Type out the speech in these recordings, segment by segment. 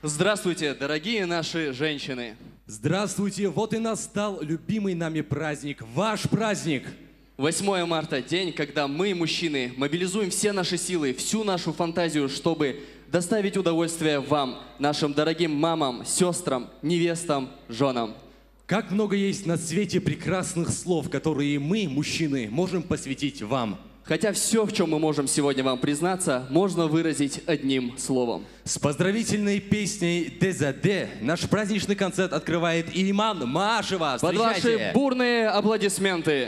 Здравствуйте, дорогие наши женщины! Здравствуйте! Вот и настал любимый нами праздник, ваш праздник! 8 марта – день, когда мы, мужчины, мобилизуем все наши силы, всю нашу фантазию, чтобы доставить удовольствие вам, нашим дорогим мамам, сестрам, невестам, женам. Как много есть на свете прекрасных слов, которые мы, мужчины, можем посвятить вам. Хотя все, в чем мы можем сегодня вам признаться, можно выразить одним словом. С поздравительной песней «Дезаде» наш праздничный концерт открывает Илиман Маашева. Под ваши бурные аплодисменты.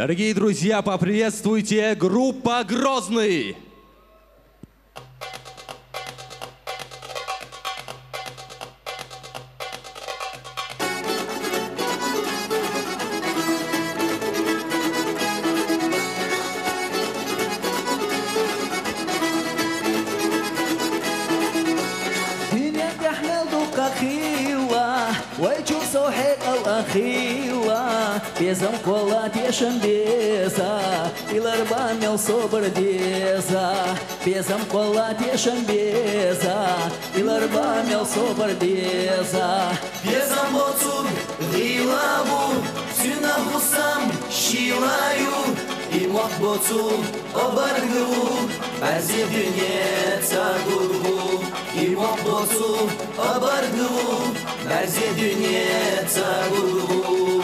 Дорогие друзья, поприветствуйте группа «Грозный». Безам кола тешен беза, и ларбан мел собор беза. Безам кола тешен беза, и ларбан мел собор беза. Безам боцур, гилаву, сюна хусам, шилаю. И мох боцур, обаргу, бәзе дүние цагургу. И мох боцур, обаргу, бәзе дүние цагургу.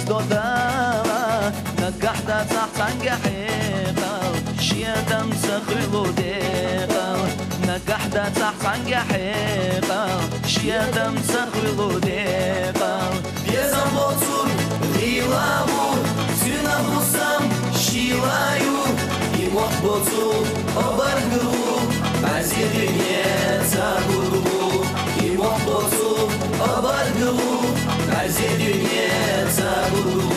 Dodala, nagahda tzahtan gahiqal, shiadam sakhrilu deqal. Nagahda tzahtan gahiqal, shiadam sakhrilu deqal. Безам боцур, гилаву, сюна хусам, шилаю. И мох боцур, обаргу, бәзе дүние цагургу. И мох боцур, обаргу, бәзе дүние цагургу.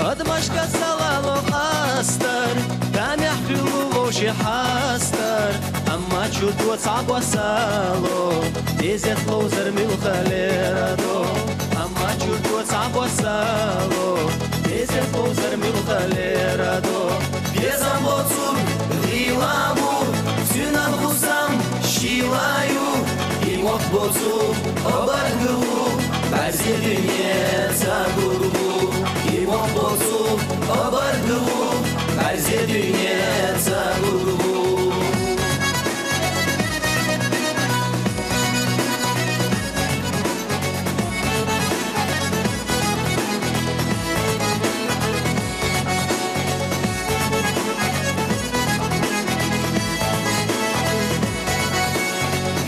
Admaşka salalo astar, tam yahfilu loji hastar. Amma chutu tsagwa salo, dezet lozer mil khalerado. Amma chutu tsagwa salo, dezet lozer mil khalerado. Безам боцур, гилаву, сюна хусам, шилаю. И мох боцур, обаргу, бәзе дүние цагургу. И мох боцур, обаргу, бәзе дүние цагургу.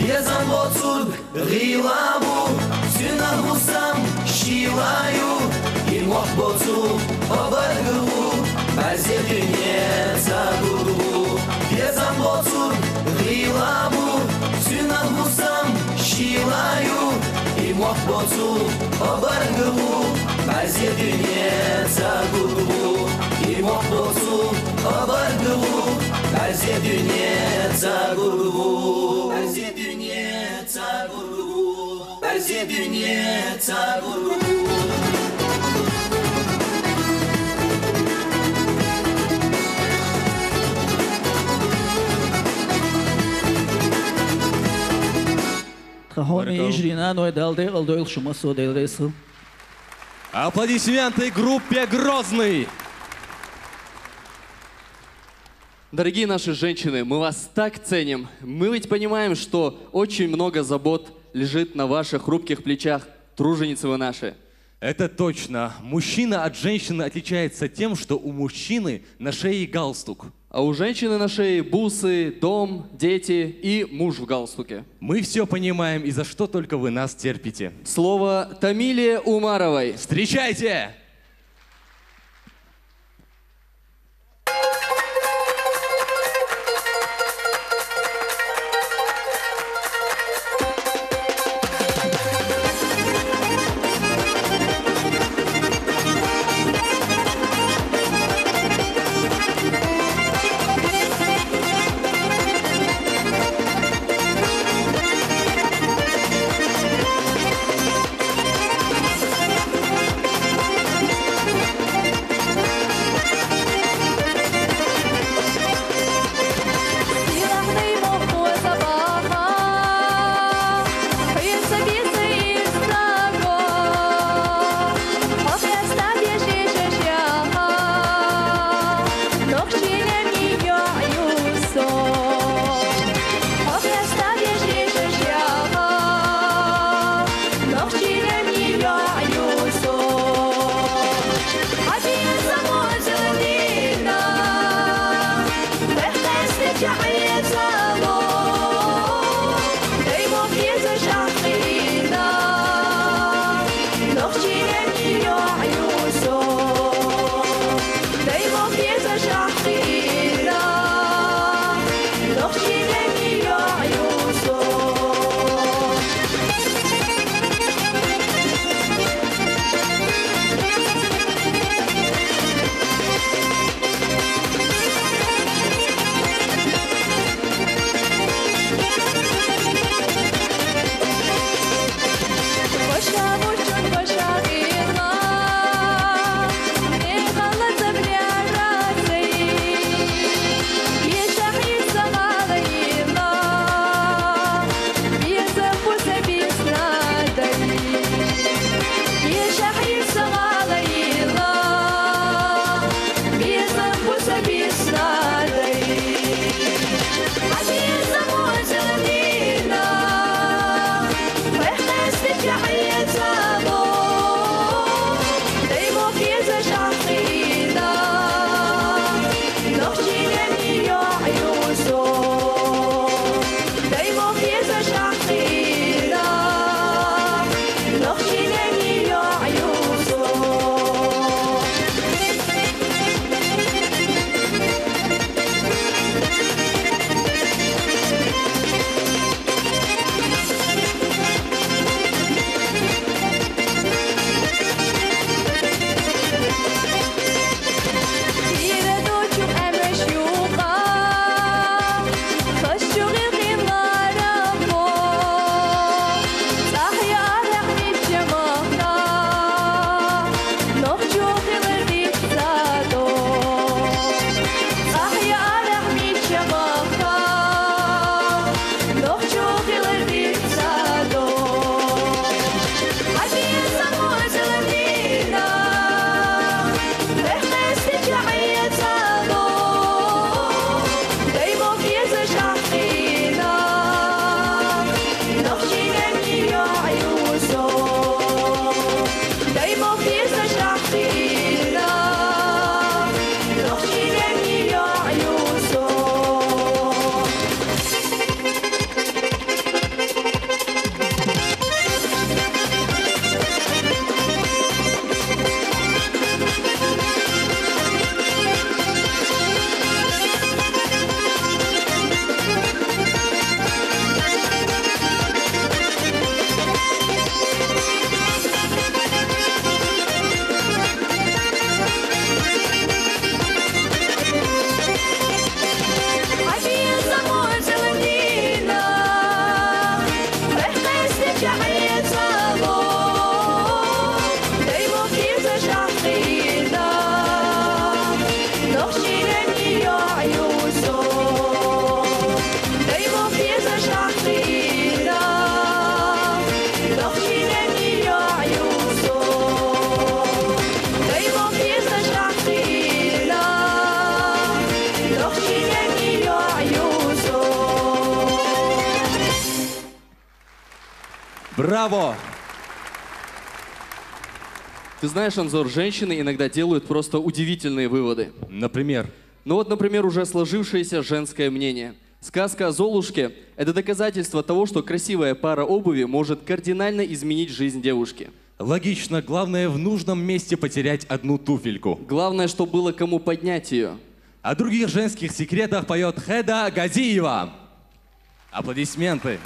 Безам боцур, гилаву, сюна хусам, шилаю. И мох боцур, обаргу, бәзе дүние цагургу. Безам боцур, гилаву, сюна хусам, шилаю. И мох боцур, обаргу, бәзе дүние цагургу. И мох боцур, обаргу, бәзе дүние цагургу. Бәзе дүние цагургу. Бәзе дүние цагургу. Тхахоми ижрина но эдал дел дойл шумасо дел ресл. Аплодисменты группе «Грозный». Дорогие наши женщины, мы вас так ценим. Мы ведь понимаем, что очень много забот лежит на ваших хрупких плечах. Труженицы вы наши. Это точно. Мужчина от женщины отличается тем, что у мужчины на шее галстук. А у женщины на шее бусы, дом, дети и муж в галстуке. Мы все понимаем, и за что только вы нас терпите. Слово Тамиле Умаровой. Встречайте! Браво! Ты знаешь, Анзор, женщины иногда делают просто удивительные выводы. Например? Ну вот, например, уже сложившееся женское мнение. Сказка о Золушке – это доказательство того, что красивая пара обуви может кардинально изменить жизнь девушки. Логично. Главное, в нужном месте потерять одну туфельку. Главное, чтобы было кому поднять ее. О других женских секретах поет Хеда Газиева. Аплодисменты.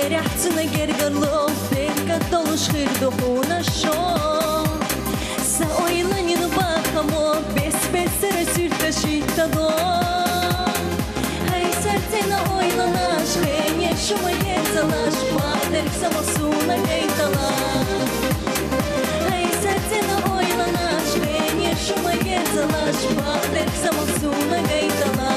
Леряхтына гергарло, берка толыш хирдохуна нашел. Саойланин бахамо, без песера сюрта шитадо. Ай, сартена ойланаш, хене шумае залаш, падер самосуна гейтала. Ай, сартена ойланаш, хене шумае залаш, падер самосуна гейтала.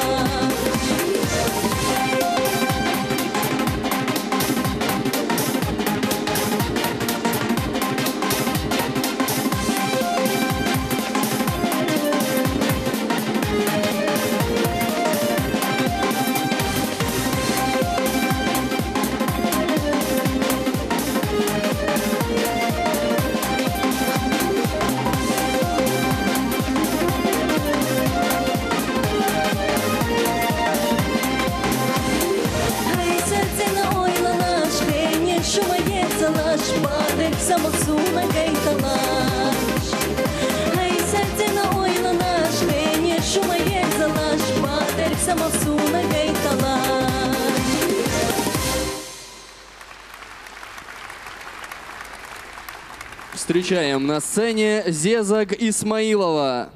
Самосуна гейталаш. Ай, сърцена ойланаш, хене шумае залаш, падер самосуна гейталаш. Встречаем на сцене Зезаг Исмаилова.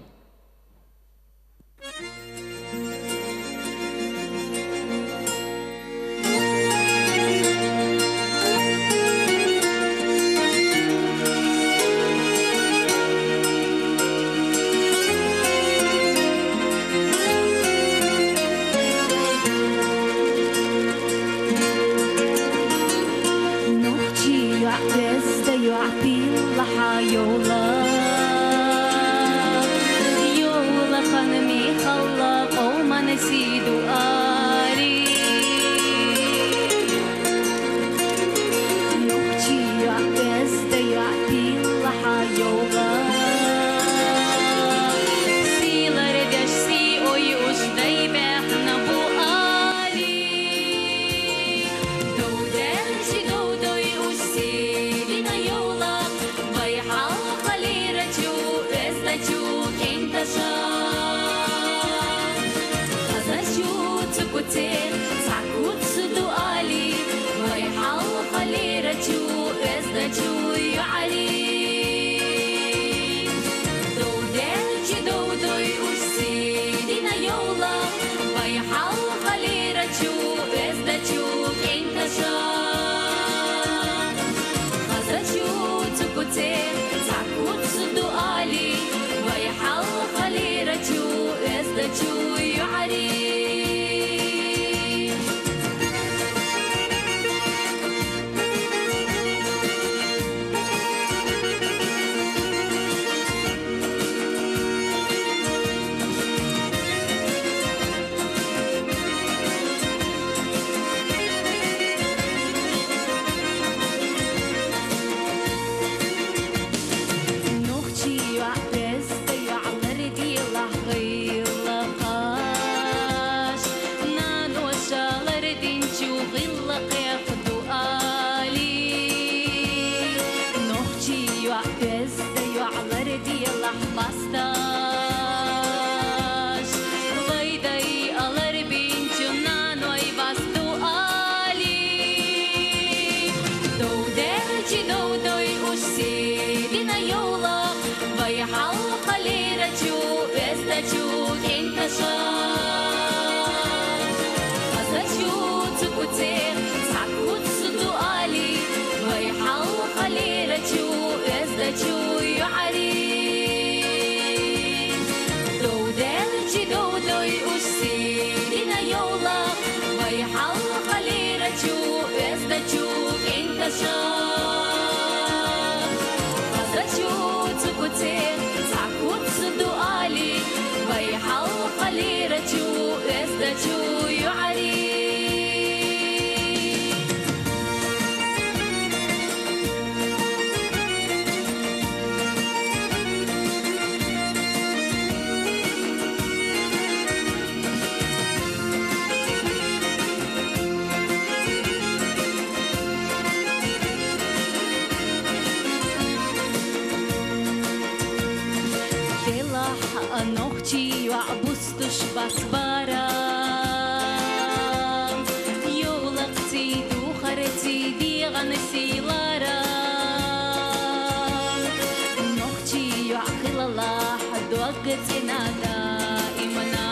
وقتنا دائمنا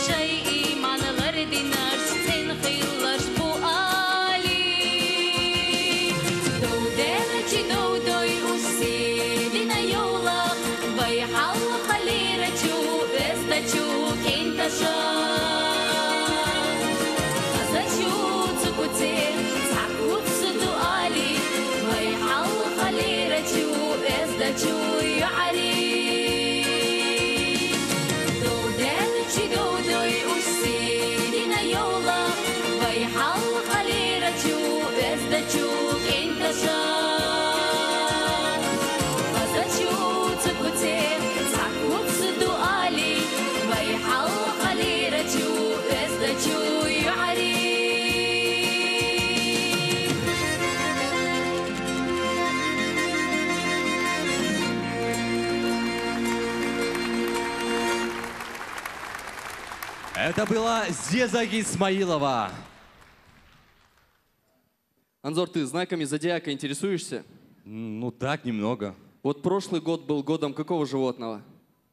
شيء ما نغردنا شتين خيلش بوالي دودلتي دودوي وسيلنا يولا بيحل خليرتو بستچو كنتشا خزچو تكوتي تعكوت سدوالي بيحل خليرتو بستچو يعري دودلتي دودوي وسيلنا يولا بيحل خليرتو بستچو كنتشا خزچو تكوتي تعكوت سدوالي بيحل خليرتو بستچو يعري Это была Зеза Исмаилова. Анзор, ты знаками зодиака интересуешься? Ну так, немного. Вот прошлый год был годом какого животного?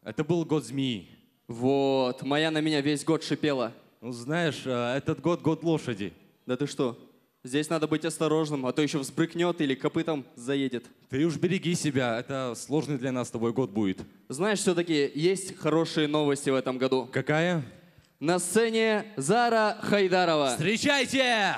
Это был год змеи. Вот, моя на меня весь год шипела. Ну знаешь, этот год год лошади. Да ты что? Здесь надо быть осторожным, а то еще взбрыкнет или копытом заедет. Ты уж береги себя, это сложный для нас с тобой год будет. Знаешь, все-таки есть хорошие новости в этом году. Какая? На сцене Зара Хайдарова. Встречайте!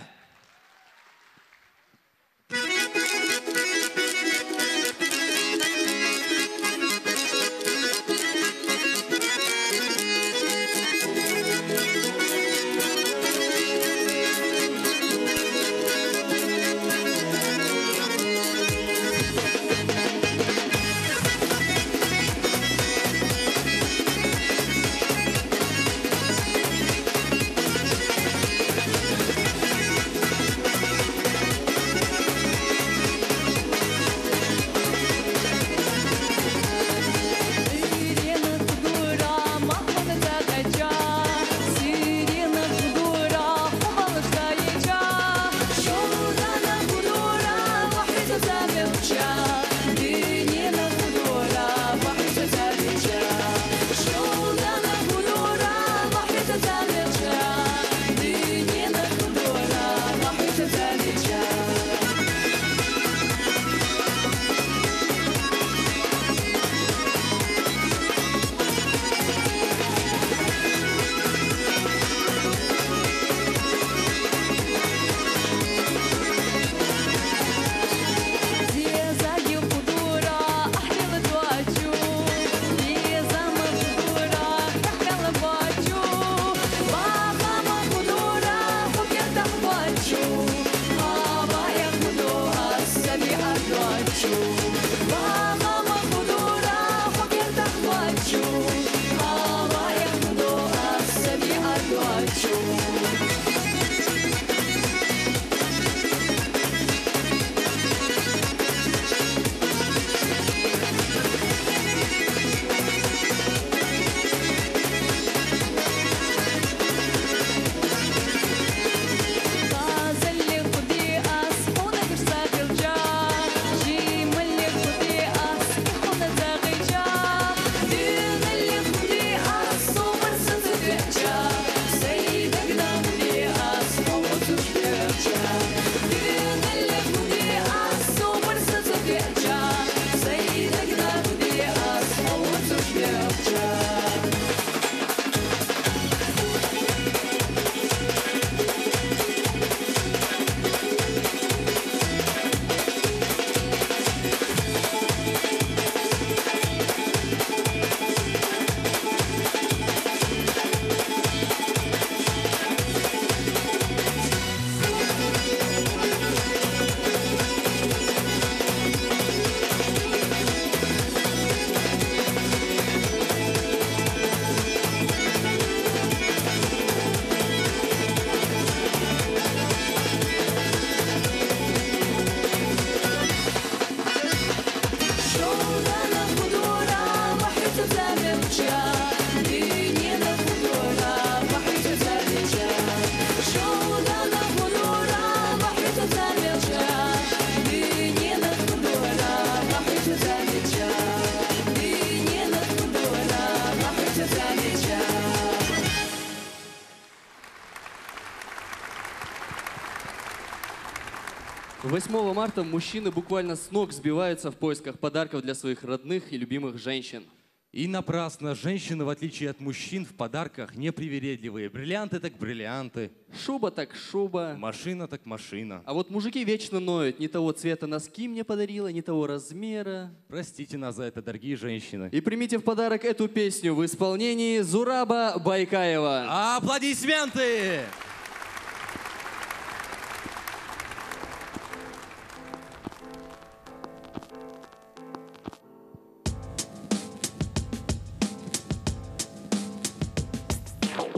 8 марта мужчины буквально с ног сбиваются в поисках подарков для своих родных и любимых женщин. И напрасно. Женщины, в отличие от мужчин, в подарках непривередливые. Бриллианты так бриллианты. Шуба так шуба. Машина так машина. А вот мужики вечно ноют. Не того цвета носки мне подарила, не того размера. Простите нас за это, дорогие женщины. И примите в подарок эту песню в исполнении Зураба Байкаева. Аплодисменты!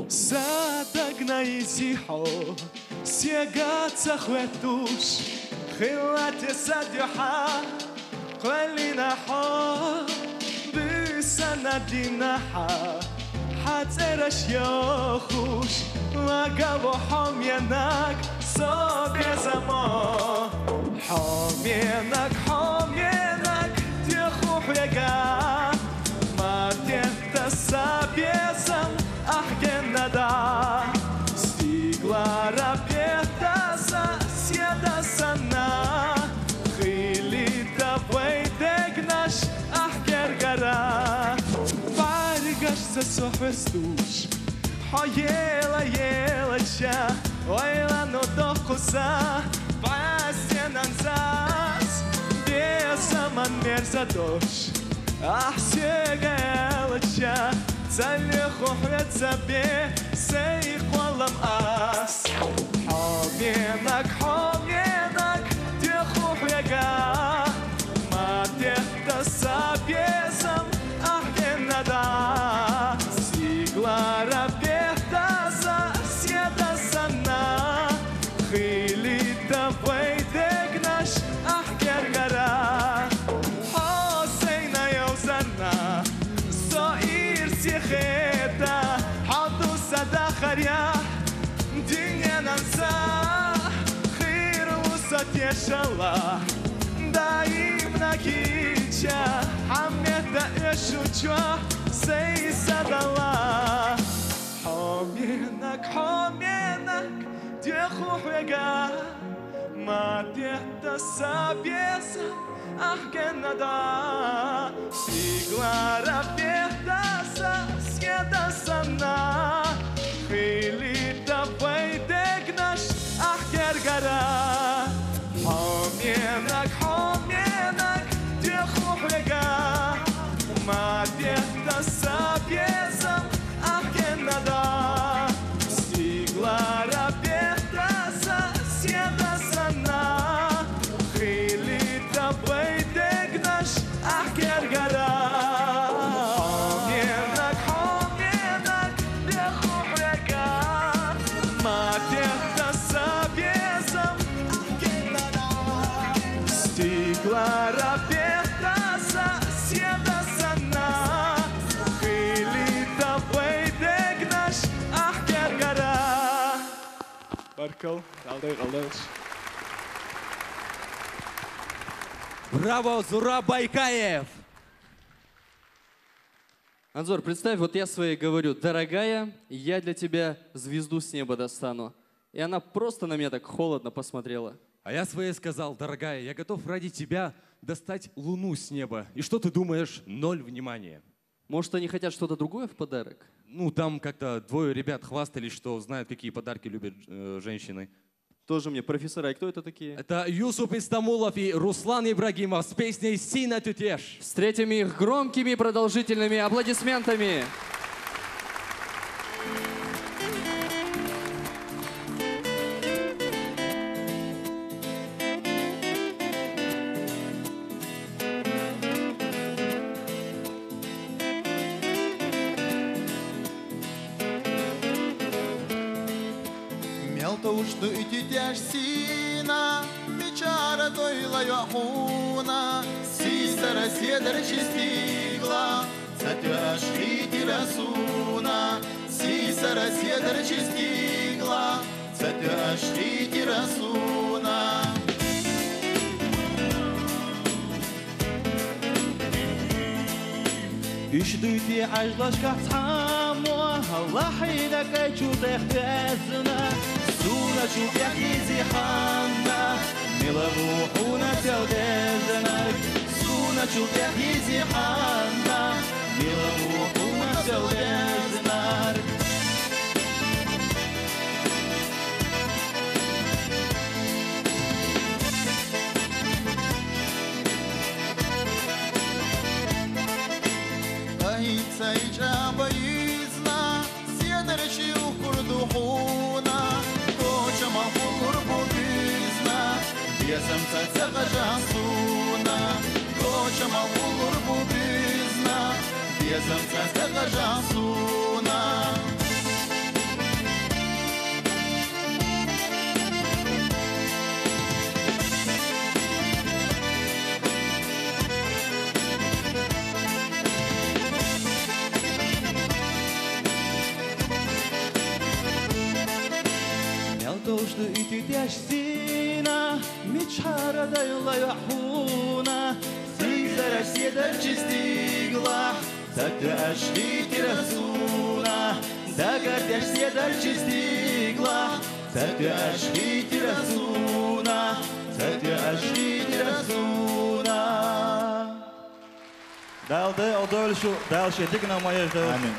Задагна изихо, сега цахветуш, хилате садюха, قلنا بسنة دينها حترش يخوش لقب حمينك صاب يا زمان حمينك تخوح يقع ما تتصاب يزم أحكي الندى ستيقلا ربيتاسا سيدا سنة Сохвестуш, ела ча, ойла но дохуса, пастенанзас, бесаман мерзадош, сега ела ча, залеху хвецабе, сей хвалам ас, хоминак, теху хвега, матехта сабезам, ахгенада. Clara Bertaza, Sieda Sana, Khilita Vaidegnash, Ahkergara, Hosseina Yozana, Soir Sikheta, Hadu Sadakharia, Dinyanansa, Khirusat Yeshala, Daim Nakicha, Hameta Eshuchwa. Say sadala, حمينك تخو حقا ما تحتسب يسا أحكي الندى سيقلا ربي احتسا سيدا سنا خيلي تبويدك نش أحكي القرا حمينك تخو حقا ما تحتسب يسا أحكي الندى Clara Bertaza, Sieda Sana, Khilita Vaidegnash, Ahkergara. Hominak, Dechu Rega, Matehta Sabiezam, Ahkergara. Clara Bertaza, Sieda Sana, Khilita Vaidegnash, Ahkergara. Marco, Aldeus. Браво, Зураб Байкаев! Анзор, представь, вот я своей говорю: дорогая, я для тебя звезду с неба достану. И она просто на меня так холодно посмотрела. А я своей сказал: дорогая, я готов ради тебя достать луну с неба. И что ты думаешь? 0 внимания. Может, они хотят что-то другое в подарок? Ну, там как-то двое ребят хвастались, что знают, какие подарки любят женщины. Тоже мне профессора. И кто это такие? Это Юсуп Истамулов и Руслан Ибрагимов с песней «Сина Тютеш». Встретим их громкими продолжительными аплодисментами. Uçtu ütüter sina, Бичара дойла яхуна, Сисара седер чистигла, Цатюаш литира суна, Сисара седер чистигла, Цатюаш литира суна. Üşdüti ajlaşka tsamwa, Allah hilaka çudek bezna. Sura çubyak izi hanna, ملوحونا سودازنار سونا شوفيا هيزي حانا ملوحونا سودازنار قهيت سيجا بيزنا سيدرشي وكردوحونا كوشا مفقر بوبيزنا يا سمسا سغجاسونا كوشا مفقر بوبيزنا يا سمسا سغجاسونا Toshtu I ty t'jashtina Mi qara da julla jahuna Si zarash sjedar qistigla Sa të ashti rasuna Da gardash sjedar qistigla Sa të ashti rasuna Sa të ashti rasuna Dalde, odolshu, dalshe tikna mojesh. Amin.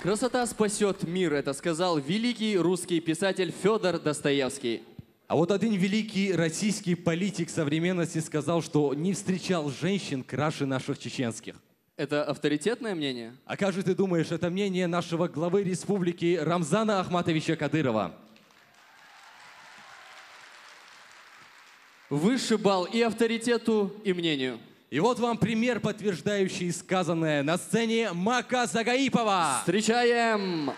Красота спасет мир, это сказал великий русский писатель Федор Достоевский. А вот один великий российский политик современности сказал, что не встречал женщин краше наших чеченских. Это авторитетное мнение? А как же ты думаешь, это мнение нашего главы республики Рамзана Ахматовича Кадырова? Высший балл и авторитету, и мнению. И вот вам пример, подтверждающий сказанное. На сцене Мака Загаипова. Встречаем!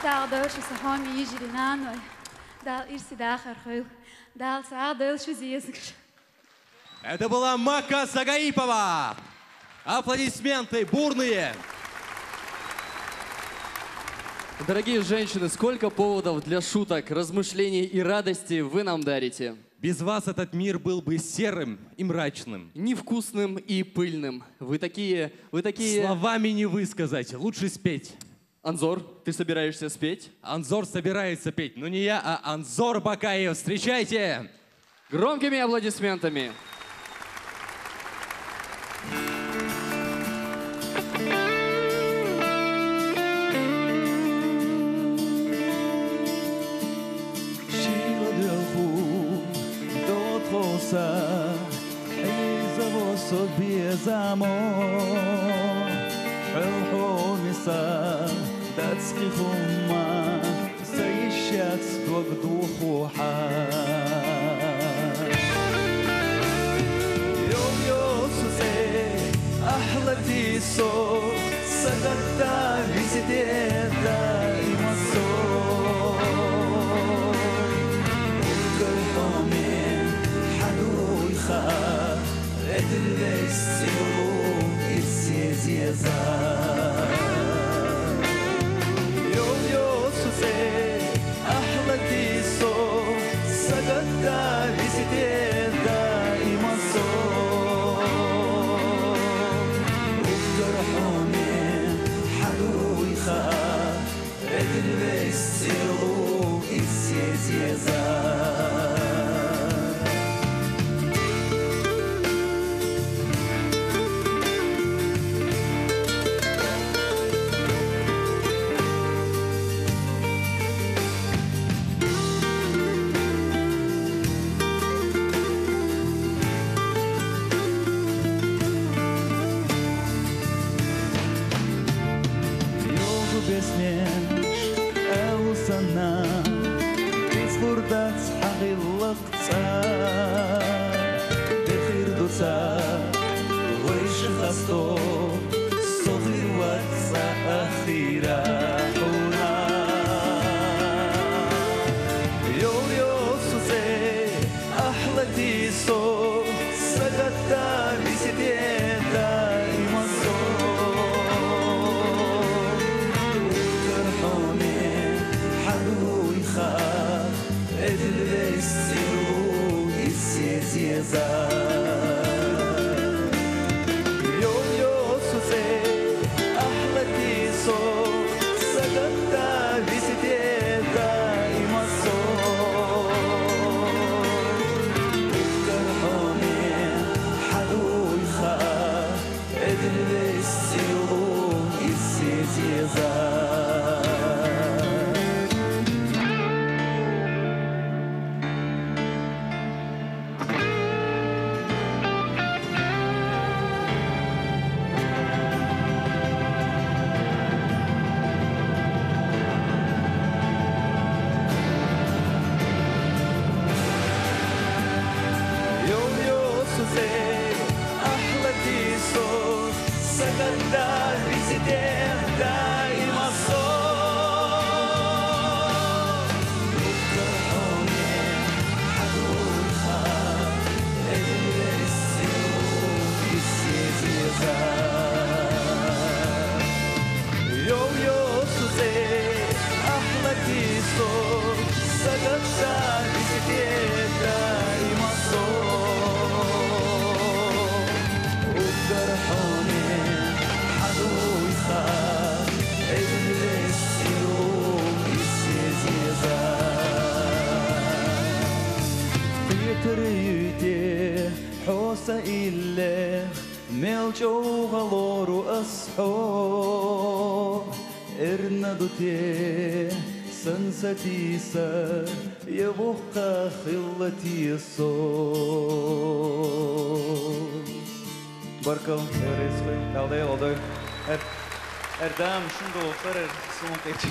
ساعدوش وصحامي يجري نانوي دال إرسي داخر خو دال ساعدوش وزيزك. Это была Мака Сагаипова. Аплодисменты бурные. Дорогие женщины, сколько поводов для шуток, размышлений и радости вы нам дарите. Без вас этот мир был бы серым и мрачным. Невкусным и пыльным. Вы такие... Словами не высказать, лучше спеть. Анзор, ты собираешься спеть? Анзор собирается петь, но не я, а Анзор Бакаев. Встречайте! Громкими аплодисментами. Без amor, الحور مسا داتسخي خما سيشات وقدو خوحا يوم يوسوسي أحلتي صوت سقطتا بيسيتيتا إمسو وكرحومين حلو يخاف Edilvestiru irsizieza Yol yolsuze ahlatiso Sagatta visiteda imaso Ugarhomin haluicha Edilvestiru irsizieza سنستيسا يبقى خلتي الصوت Barkal, Rizvi, paldies, Aldo. Dām, šundo, parer, суматечи.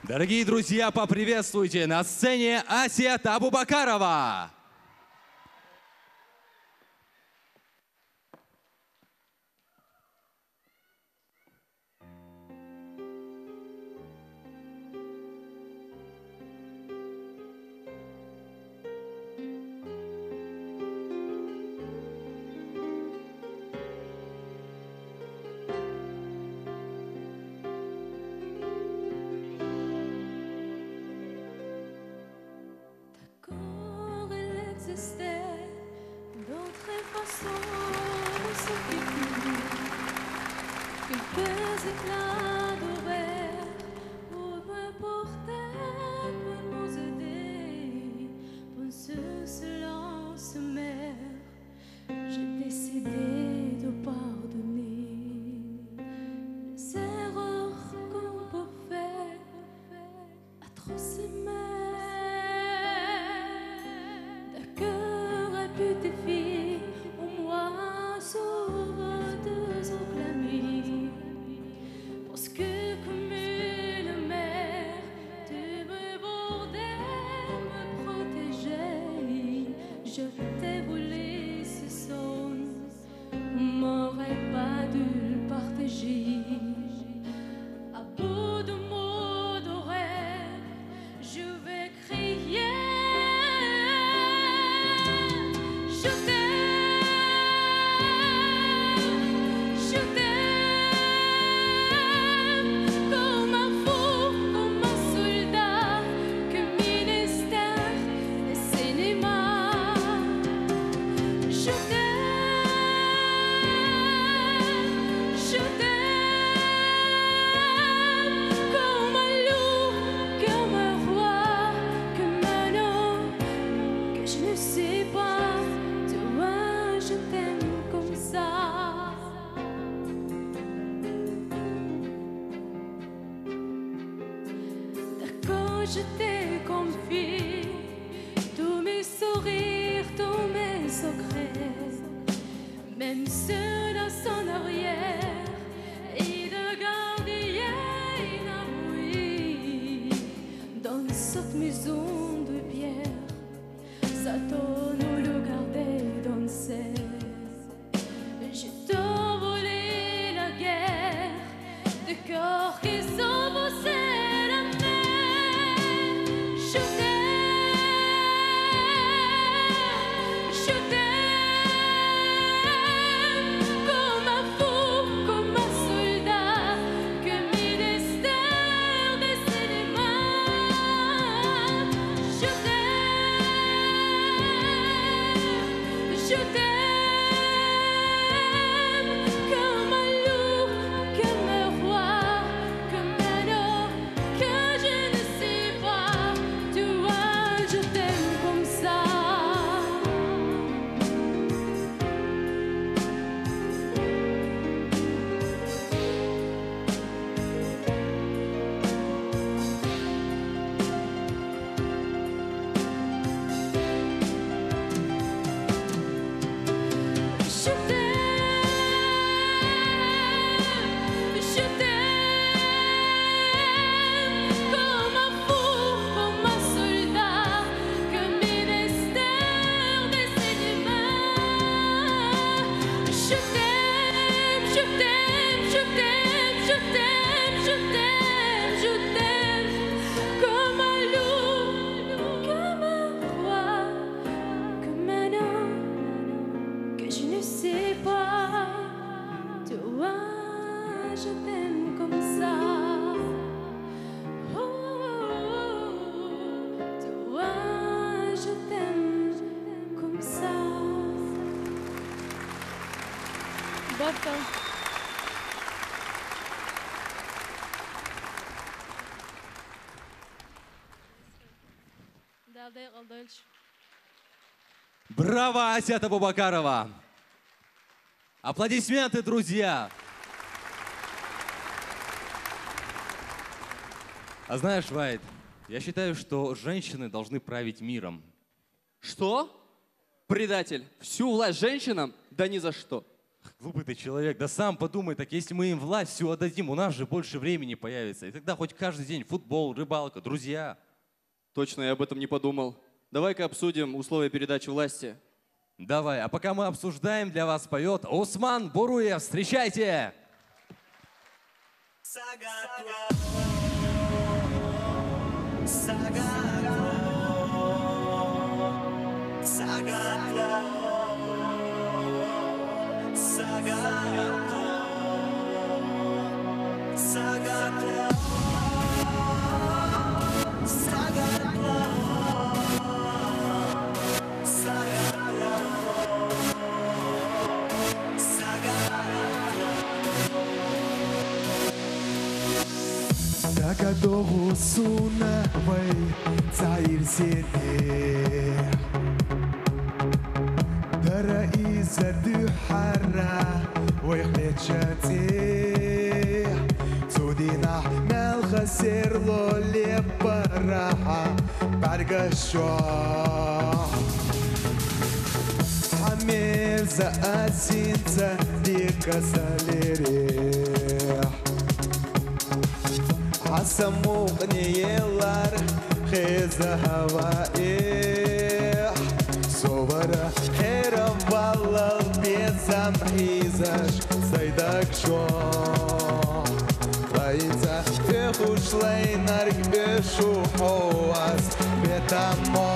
Дорогие друзья, поприветствуйте на сцене Асия Абубакарова. éclats d'horaire pour me porter, pour nous aider, pour ce silence mer, j'ai décidé de pardonner les erreurs qu'on peut faire, atrocement. Le cœur a pu défier au moi sauve deux acclamés. Parce que comme une mère, tu me bordais, me protégeais. Je t'ai volé ce son, m'aurais pas dû le partager. À bout de mots d'horaire, je vais crier. Je t'aime, comme un fou, comme un soldat, que ministère et cinéma. Je t'aime, comme un loup, comme un roi, comme un homme que je ne sais pas. Toi, je t'aime comme ça. D'accord, je t'ai confié tous mes sourires, tous mes secrets, même ceux dans son arrière, et de garder inavoué dans cette maison de pierre. Ça nous le garder dans ses. Je t'ai volé la guerre de corps qui sont bossés la mer. Je t'aime comme un fou, comme un soldat, que ministère des cinémas. Je t'aime comme un loup, comme un roi, comme un homme que je ne sais pas. Tu vois, je t'aime comme ça. Je t'aime comme un fou, comme un soldat, que ministère des cinémas. Je t'aime, je t'aime, je t'aime, je t'aime, je t'aime, je t'aime comme un loup, comme un roi, comme un homme que je ne sais pas. Tu vois, je t'aime comme ça. Oh, tu vois, je t'aime comme ça. Basta. Далдай Алдальч. Браво, Асята Бубакарова! Аплодисменты, друзья! А знаешь, Вайт, я считаю, что женщины должны править миром. Что? Предатель. Всю власть женщинам? Да ни за что. Глупый ты человек, да сам подумай, так если мы им власть всю отдадим, у нас же больше времени появится. И тогда хоть каждый день футбол, рыбалка, друзья. Точно, я об этом не подумал. Давай-ка обсудим условия передачи власти. Давай, а пока мы обсуждаем, для вас поет Усман Буруев. Встречайте! doğusuna vay zahir seni Dara iza duhara ويخلتشاتي تودينا مال خسر له لبراحة بعد الشوق حميل زقاسينتا ديك ساليريح حسموقني يلار خيزة هوائح صورة حيرة والله بيزام حيزاش سيدك شو رايتا في خوش لينارك بشو حواس بتامو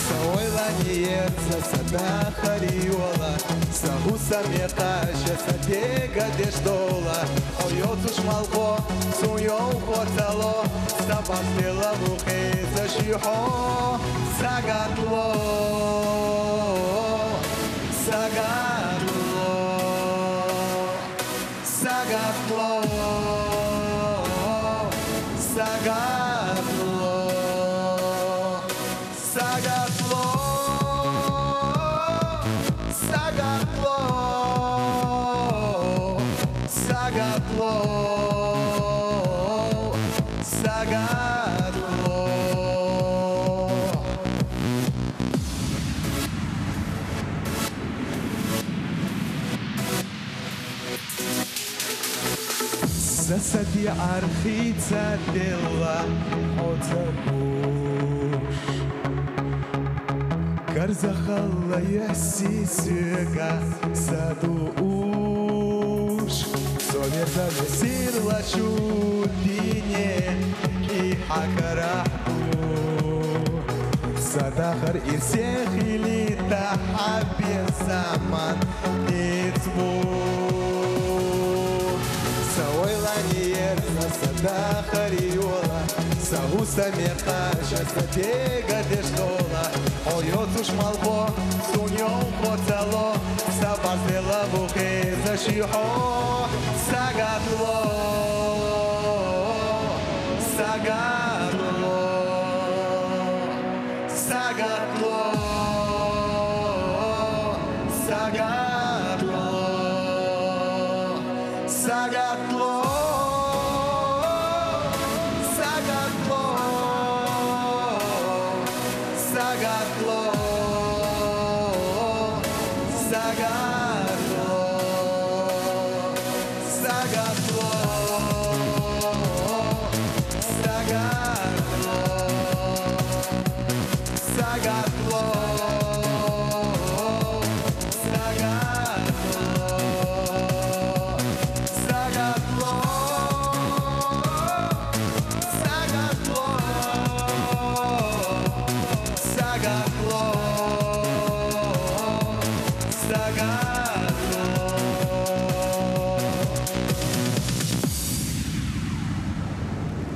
سويلا نيرزا سدا خريولا سهو سميقاشا سديقا ديش دولا او يوتوش مالقو سويو خطالو سباس بلا بوخيزا شيحو ساقاتلو ساقاتلو ساقاتلو ساقاتلو ساقاتلو ساقاتلو ساقاتلو ساقاتلو Засади архица дела отзагуш Карзахалла ясисюга садуш Сонерда месирла чудине и акараху Садахар ирсех или тахаби заман ицбуш Сауэла нерза сада хариола Сагу самекаша садега дештола Ойотуш малбо суньон хотало Сабаздела бухеза шихо Сагатло Сагатло Сагатло Сагатло Сагатло Сагатло Сагатло Сагатло Сагатло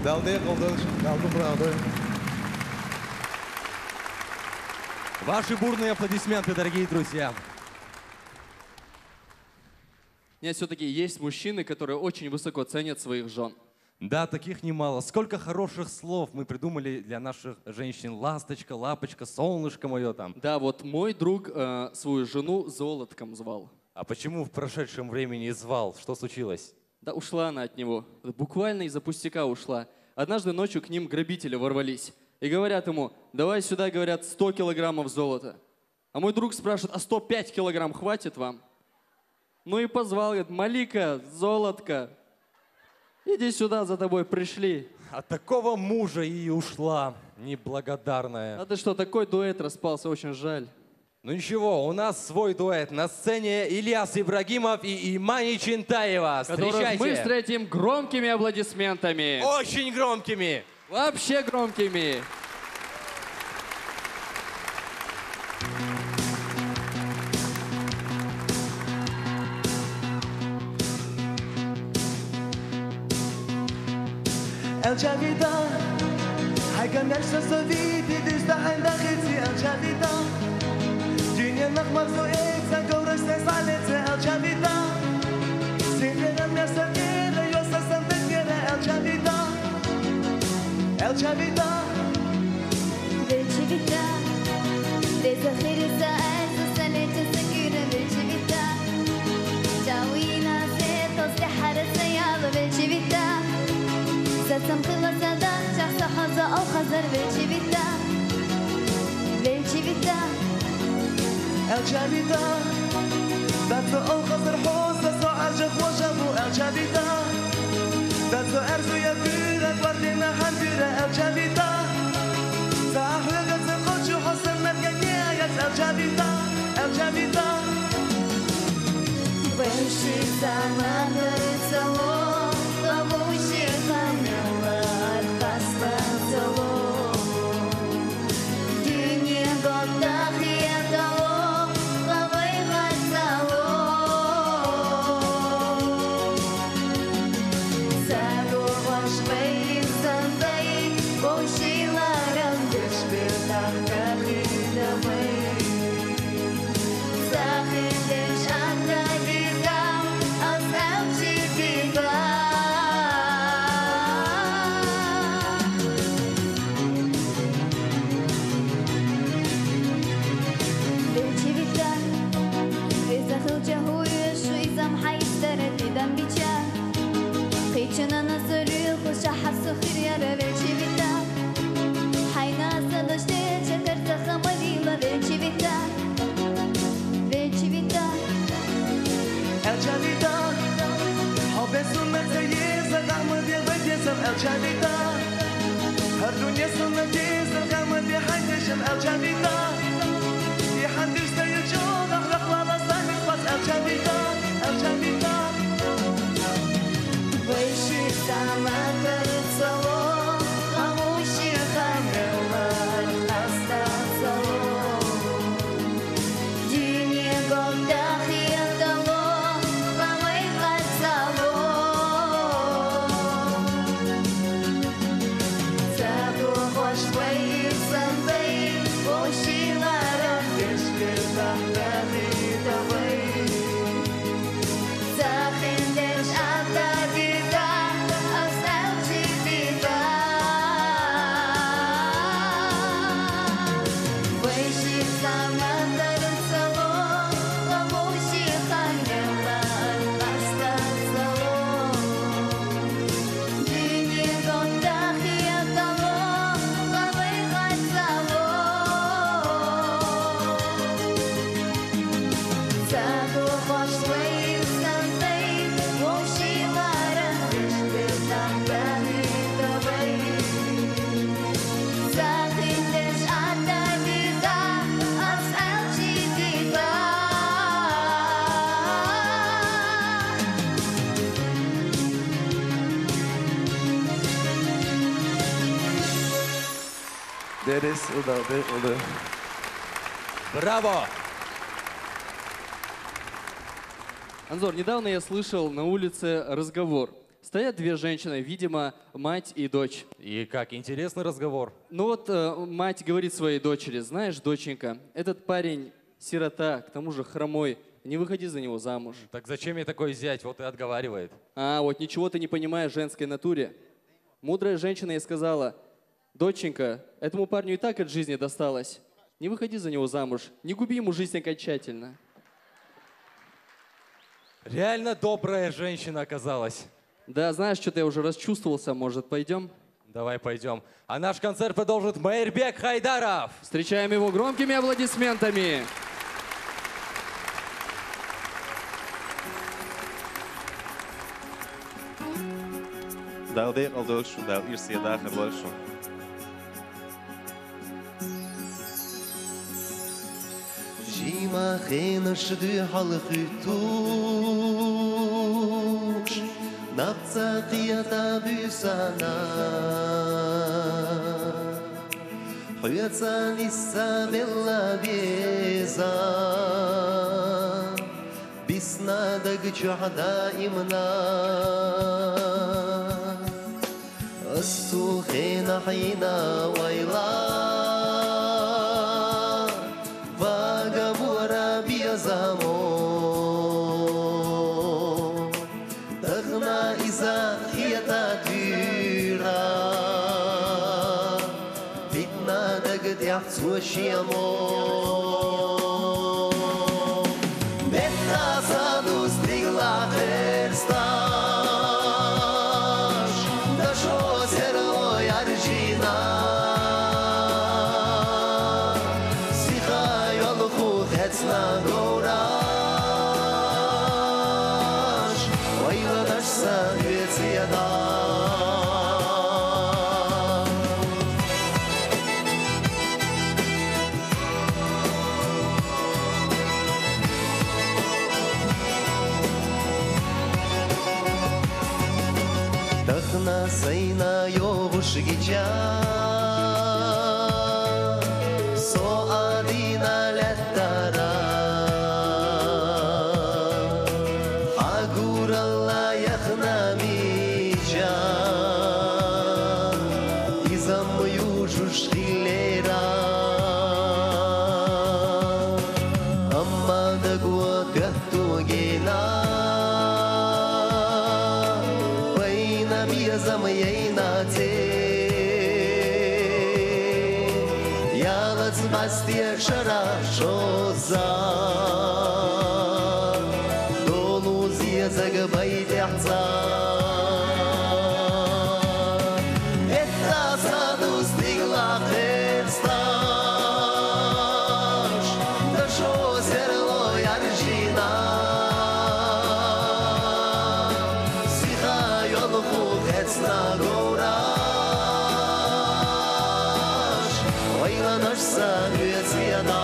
Далде колдош, далду правда. Ваши бурные аплодисменты, дорогие друзья. Нет, все-таки есть мужчины, которые очень высоко ценят своих жен. Да, таких немало. Сколько хороших слов мы придумали для наших женщин. Ласточка, лапочка, солнышко мое там. Да, вот мой друг свою жену золотком звал. А почему в прошедшем времени звал? Что случилось? Да ушла она от него. Буквально из-за пустяка ушла. Однажды ночью к ним грабители ворвались. И говорят ему, давай сюда, говорят, 100 килограммов золота. А мой друг спрашивает, а 105 килограмм хватит вам? Ну и позвал, говорит, Малика, золотко, иди сюда, за тобой пришли. От такого мужа и ушла, неблагодарная. А ты что, такой дуэт распался, очень жаль. Ну ничего, у нас свой дуэт. На сцене Ильяс Ибрагимов и Имани Чинтаева. Которых мы встретим громкими аплодисментами. Очень громкими. Вообще громкими. El Chavita, hai cambiat să vite, desde ainda khitsi El Chavita. Dzień nach marzo eksa gorasz se salece El Chavita. Sempre na minha sangue, eu só sempre quero الجبيدة بالجبيدة لزخير ساعات سنة سكينة بالجبيدة جاوينا سيت تصلح السيارة بالجبيدة ستم خلص دا شخص حظ أو خزر بالجبيدة بالجبيدة الجبيدة ذات أو خسر حوز ذات عجب وجبو الجبيدة ذات أرزو يبيرك وردنا حنبيرة الجبيدة سأحلق تقوش حسن مرقاقية الجبيدة الجبيدة وشي زمان رسو وموشي خميوار خاصة سو دنيا قد خيطو غوي غزاو سارو وشوي سنبي وشي لارم دشبير تحكي دوي ساخدش عنا بيدام أصعب شي بيدام بيجي بيدام إذا خلجه هو يشو إذا محيستر بيدام بيجام خيشنا نصري خوش حس خير يا بيجي بيدام حينا سلشتي شكر تخمريلا بيجي بيدام الجبيدة حب سنة تيزة غامض يغيزم الجبيدة هر دنيا سنة تيزة غامض يحيشم الجبيدة يحدش تيجون أخلق ولا صاحب بس الجبيدة الجبيدة ويشي سما ترسو خموشي خمر والخستا سو دنيا قد خيطو غوي غزاو سابو خوش وي سنبي وشي لارم تشبه بحبابي دوي ساخندش عبدا بيدا أصعب شي بيدا ويشي سما ترسو وموشي خميولا الخستا سو دنيا قد خيطو غوي غزاو سابو خوش وي سنبي وشي لارم تشبه بحبابي دوي ساخندش عدا بيدا أصعب شي بيدا Дерес, удар. Браво! Анзор, недавно я слышал на улице разговор. Стоят две женщины, видимо, мать и дочь. И как интересный разговор. Ну вот мать говорит своей дочери: знаешь, доченька, этот парень сирота, к тому же хромой, не выходи за него замуж. Так зачем мне такой зять? Вот и отговаривает. А, вот ничего ты не понимаешь в женской натуре. Мудрая женщина ей сказала: доченька, этому парню и так от жизни досталось. Не выходи за него замуж, не губи ему жизнь окончательно. Реально добрая женщина оказалась. Да, знаешь, что-то я уже расчувствовался, может, пойдем? Давай пойдем. А наш концерт продолжит Мейрбек Хайдаров. Встречаем его громкими аплодисментами. Dal deeg al doosje, dal eerste dagen doosje. جيما خين شدو حلق توش نبتا قياتا بسانا حياتا نسا بلا بيزا بسنا دقجع دائمنا أستو خين حينا ويلا تغنى إذا خيطة ديرا cât ia țușiemo Meta s-a dus strig la herstaș Da jos eroi argina Siha yol khu hetsna goraș Oila dash sa vieția da Тахна сайна йогушгича Со адина леттара Агуралла яхна мича Изам южушхилера Amma da gua gattu gena Zamăiena te Ia-ți bastie șara șoza Donu zie zăgăbăi de-ața Eta s-a dus stig la herstaș Dă jos erloi argina Hetsna goraș Oila naš sa vieția da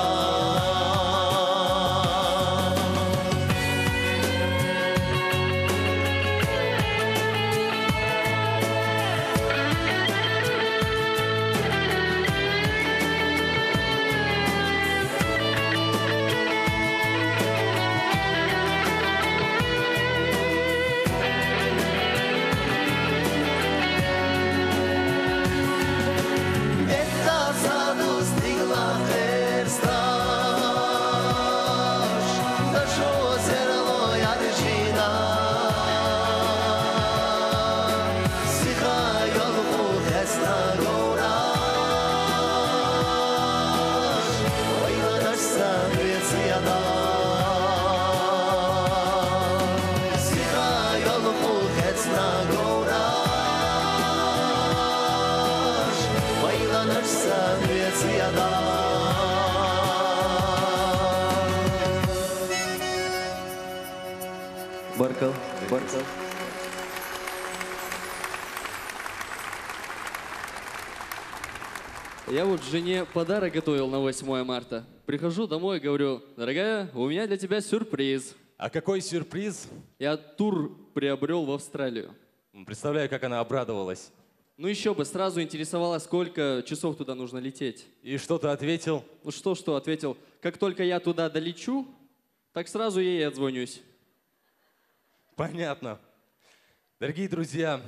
Баркал, баркал. Я вот жене подарок готовил на 8 марта. Прихожу домой, говорю: дорогая, у меня для тебя сюрприз. А какой сюрприз? Я тур приобрел в Австралию. Представляю, как она обрадовалась. Ну еще бы, сразу интересовалась, сколько часов туда нужно лететь. И что ты ответил? Ну что, ответил: как только я туда долечу, так сразу ей и отзвонюсь. Понятно. Дорогие друзья,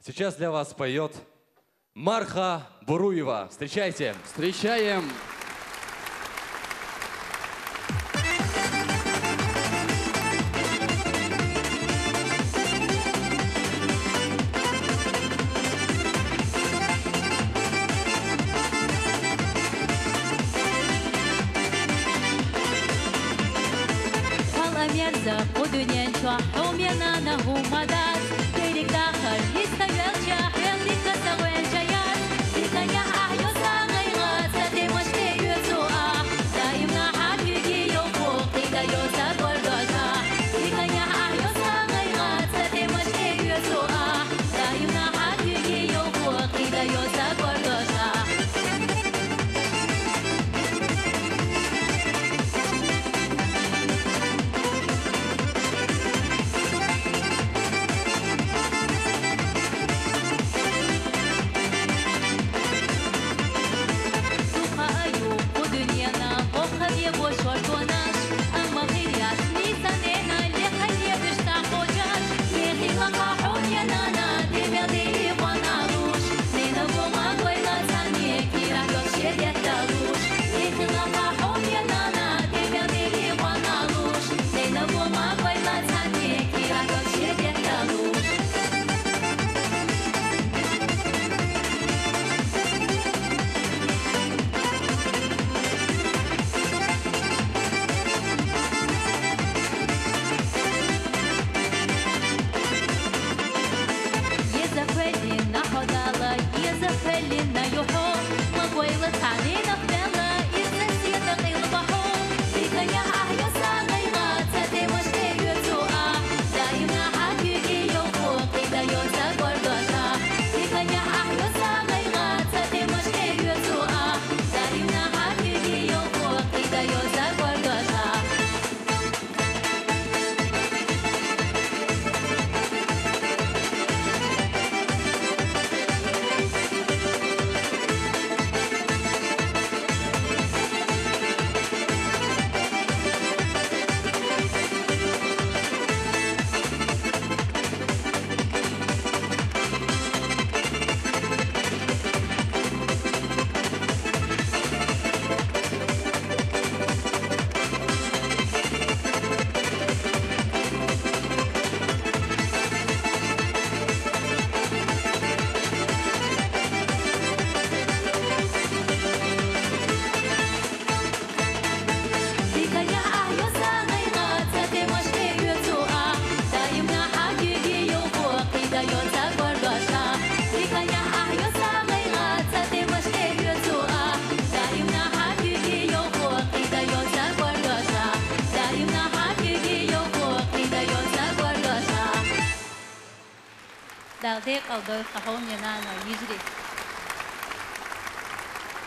сейчас для вас поет Марха Буруева. Встречайте. Встречаем.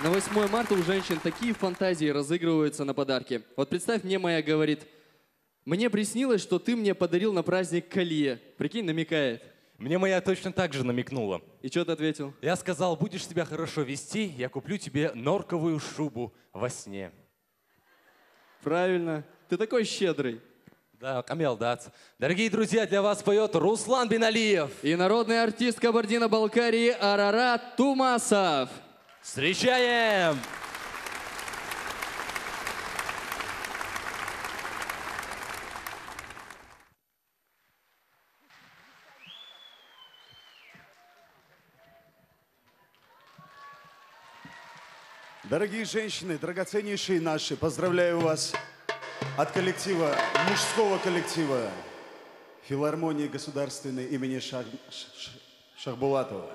На 8 марта у женщин такие фантазии разыгрываются на подарки. Вот представь, мне моя говорит, мне приснилось, что ты мне подарил на праздник колье. Прикинь, намекает. Мне моя точно так же намекнула. И что ты ответил? Я сказал, будешь себя хорошо вести, я куплю тебе норковую шубу во сне. Правильно. Ты такой щедрый. Да, Камел, да. Дорогие друзья, для вас поет Руслан Биналиев. И народный артист Кабардино-Балкарии Арарат Тумасов. Встречаем! Дорогие женщины, драгоценнейшие наши, поздравляю вас от коллектива, мужского коллектива филармонии государственной имени Шахбулатова.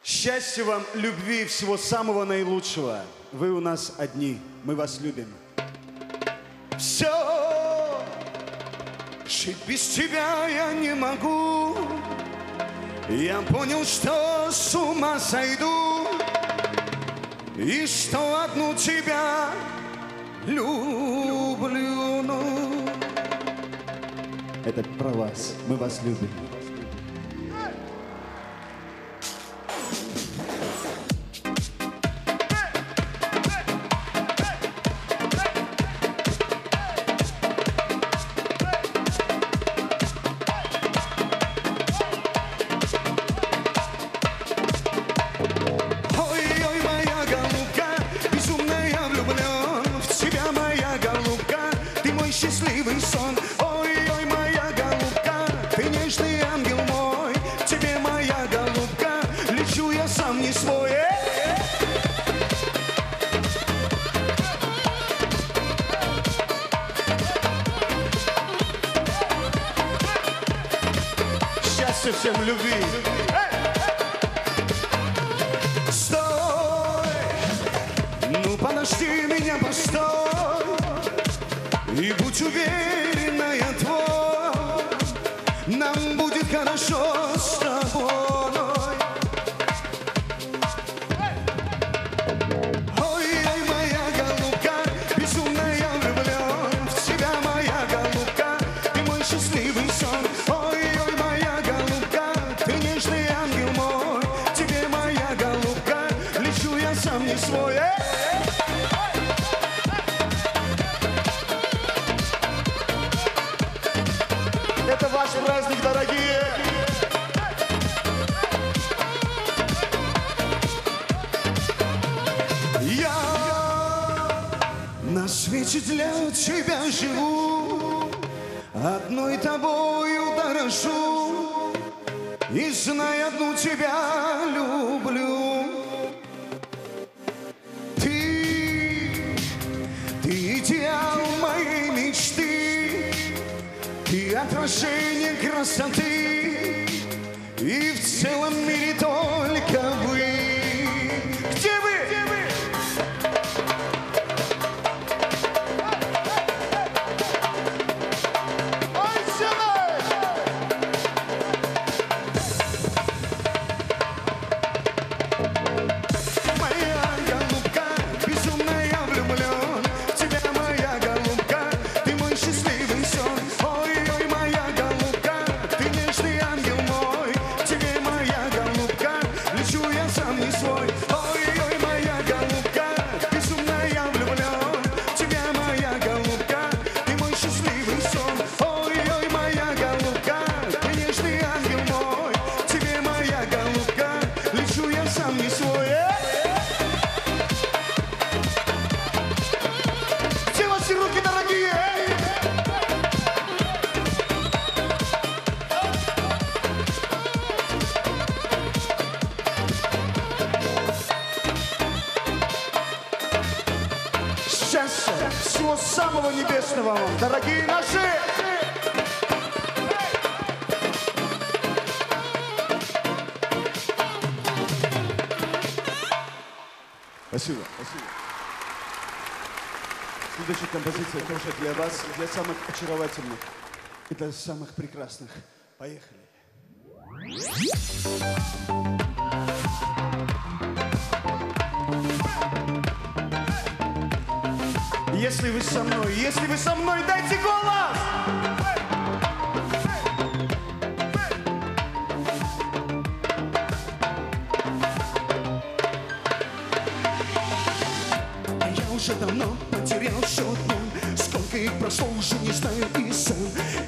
Счастья вам, любви, всего самого наилучшего. Вы у нас одни, мы вас любим. Все, жить без тебя я не могу. Я понял, что с ума сойду. И что одну тебя люблю, ну. Это про вас, мы вас любим. Счастливый сон, ой-ой, моя голубка, ты нежный ангел мой, тебе, моя голубка, лечу я сам не свой. Счастья всем, любви. Стой, ну подожди меня, постой. И будь уверенная, твой, нам будет хорошо с тобой. Ой-ой, моя голубка, безумно я влюблен в тебя, моя голубка, ты мой счастливый сон. Ой-ой, моя голубка, ты нежный ангел мой, тебе, моя голубка, лечу я сам не свой. Это ваш праздник, дорогие! Я на свете для тебя живу, одной тобою дорожу, и знай, одну тебя люблю. Ты идеал моей мечты, и отражение красоты, и в целом мире только вы. Где вы? Где вы? Ой, сюда! Моя голубка, безумно я влюблен в тебя, моя голубка, ты мой счастливый сон. Ой-ой, моя голубка, ты нежный ангел мой, тебе, моя голубка, лечу я сам не свой. Ой-ой, моя голубка, безумно я влюблен в тебя, моя голубка, ты мой счастливый сон. Ой-ой, моя голубка, ты нежный ангел мой, тебе, моя голубка, лечу я сам не свой. Где ваши руки, дорогие? Счастья, всего самого небесного вам, дорогие наши! Спасибо, спасибо. Следующая композиция тоже для вас, для самых очаровательных и для самых прекрасных. Поехали. Если вы со мной, дайте голос! Я уже давно потерял счет дням, сколько их прошло, уже не знаю и сам.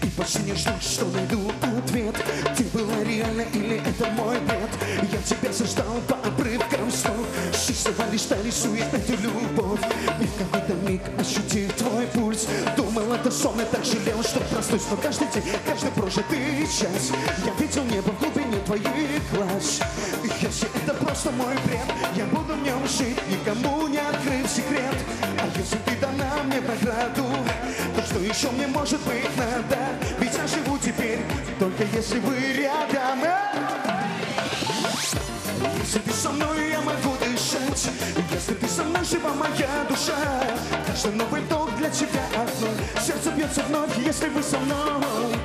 И почти не жду, что найду ответ. Ты была реально или это мой бред? Я тебя заждал по обрывкам снов. Рисовали, что рисует эту любовь. И в какой-то миг ощутил твой пульс. Думал, это сон, и так жалел, что проснусь. Но каждый день, каждый прожитый час я видел небо в глубине твоих глаз. И если это просто мой бред, я буду в нем жить, никому не открыв секрет. А если ты дана мне награду, то что еще мне может быть надо? Ведь я живу теперь, только если вы рядом. Если ты со мной, я могу дышать. Если ты со мной, жива моя душа. Каждый новый вдох для тебя одной. Сердце бьется вновь, если вы со мной.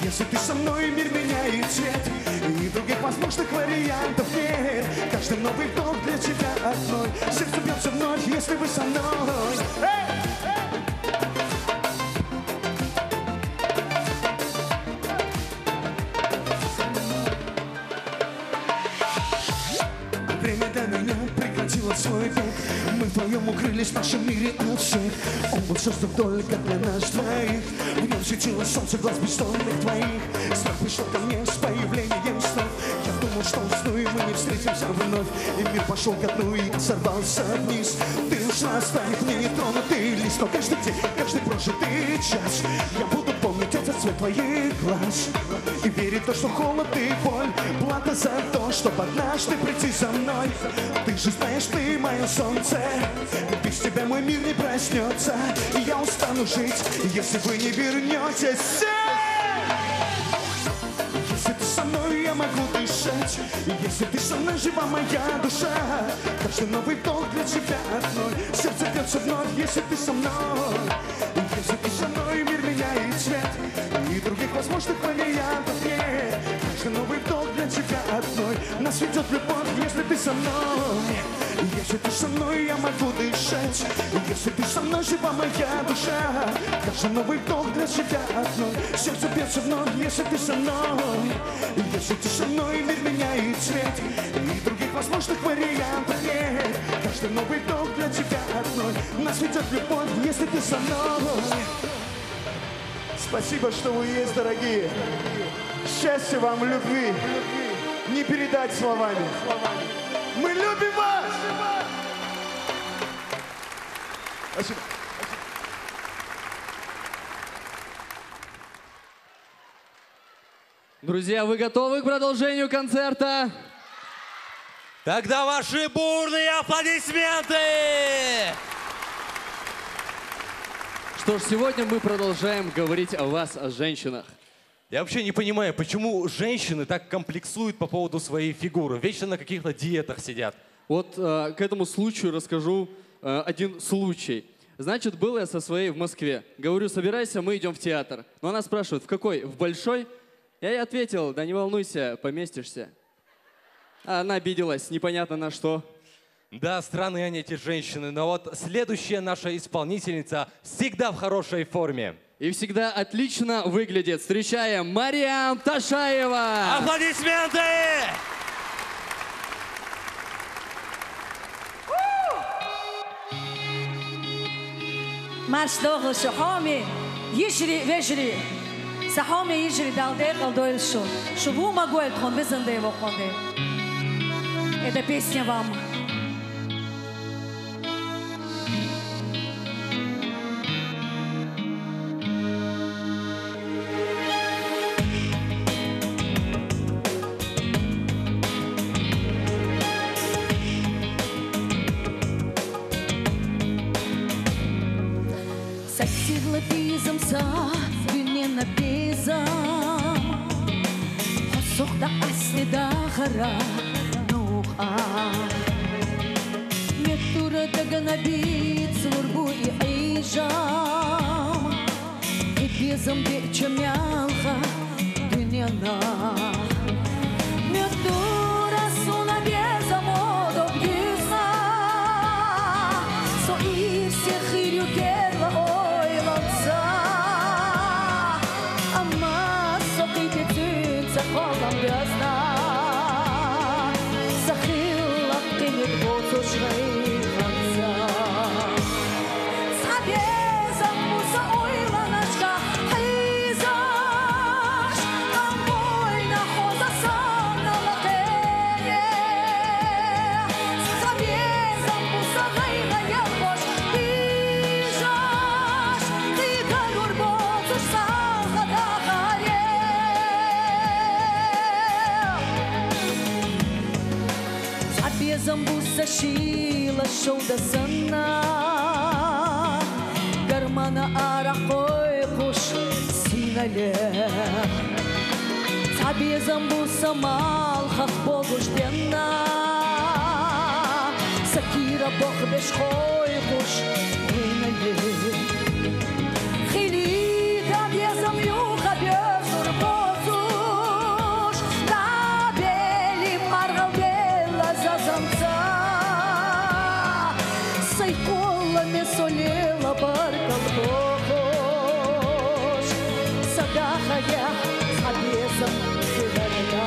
Если ты со мной, мир меняет цвет. И других возможных вариантов нет. Каждый новый вдох для тебя одной. Сердце бьется вновь, если вы со мной. Время до меня прекратило свой бег. Мы вдвоем укрылись в нашем мире от всех. Он был создан только для нас двоих. В нем светило солнце глаз бессонных твоих. Страх пришел ко мне с появлением снов. Я думал, что усну, и мы не встретимся вновь. И мир пошел ко дну и сорвался вниз. Ты ушла, оставив мне нетронутый лист. Но каждый день, каждый прожитый час я буду помнить этот цвет твоих глаз. И верить в то, что холод и боль плата за то, чтобы однажды прийти за мной. Ты же знаешь, ты мое солнце. Без тебя мой мир не проснется. И я устану жить, если вы не вернетесь. Если ты со мной, я могу дышать. Если ты со мной, жива моя душа. Каждый новый вдох для тебя одной. Сердце бьется вновь, если ты со мной. Если ты со мной, мир меняет цвет. И других возможных вариантов нет. Каждый новый вдох для тебя одной. Нас ведет любовь, если ты со мной. Если ты со мной, я могу дышать. Если ты со мной, жива моя душа. Каждый новый вдох для тебя одной. Сердце бьется вновь, если ты со мной. Если ты со мной, мир меняет цвет. И других возможных вариантов нет. Каждый новый вдох для тебя одной. Нас ведет любовь, если ты со мной. Спасибо, что вы есть, дорогие. Счастья вам, любви. Не передать словами. Мы любим вас! Спасибо. Друзья, вы готовы к продолжению концерта? Тогда ваши бурные аплодисменты! Что ж, сегодня мы продолжаем говорить о вас, о женщинах. Я вообще не понимаю, почему женщины так комплексуют по поводу своей фигуры. Вечно на каких-то диетах сидят. Вот к этому случаю расскажу один случай. Значит, был я со своей в Москве. Говорю, собирайся, мы идем в театр. Но она спрашивает, в какой? В большой? Я ей ответил, да не волнуйся, поместишься. А она обиделась, непонятно на что. Да, странные они, эти женщины. Но вот следующая наша исполнительница всегда в хорошей форме. И всегда отлично выглядит. Встречаем Мариам Ташаева! Аплодисменты! Маршдогл Шахами, Ишри Вежри, Сахами Ишри Далдер Алдойл Шо, Шубу Магуэль Хон Безанде его Хонде. Это песня вам. Сексила бизам са, дүниені безам. Қосоқта аслида қара нуға. Мектура дагана бит слурбу и айжам. И безам бечам ялға дүниені. замбуса шила шоуда сана Гармана арахой куш синале Таби замбуса мал хах богуш денна Сакира бог бешхой куш инале Хили таби замюха бёзур бозуш Табели маргалбела зазамца Сайкола me солела баркал богуш Садаха я сабезам зидарена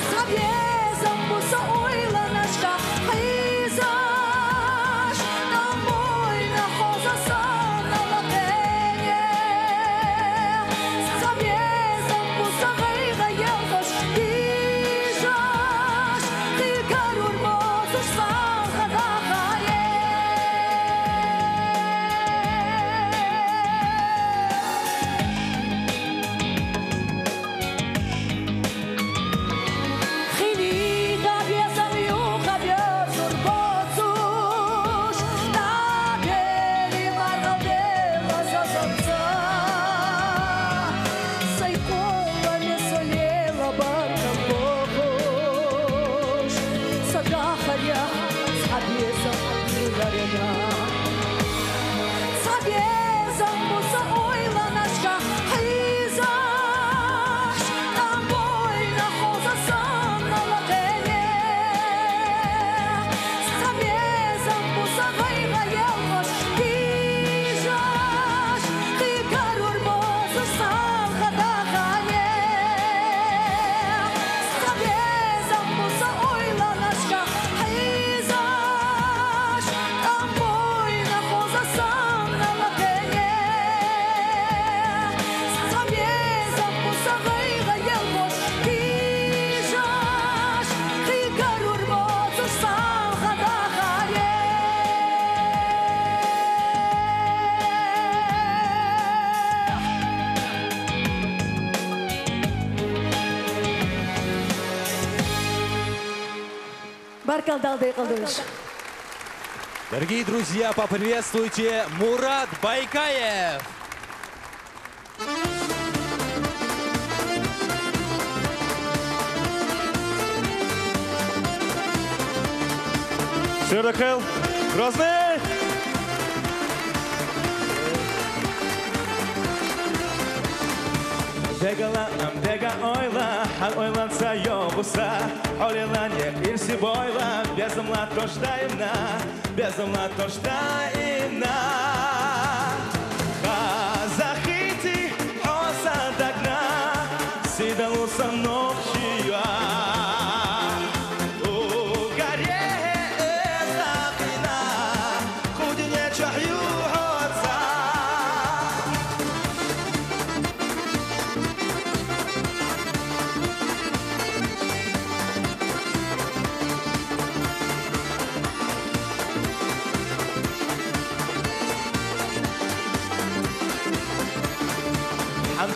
Сабезам буса ойла нашка хайзаш Намой на хоза сана лапене Сабезам буса хайга елгаш дижаш Ты гарур мозуш сан хадахае Дорогие друзья, поприветствуйте Мурат Байкаев. Сюрдахел, Грозный! Дегала, дега ойла, хал ойланса йобуса, Олилане ирси бойла, безумла тоштаимна, безумла тоштаимна. Казахити осадагна, сидалуса ночия.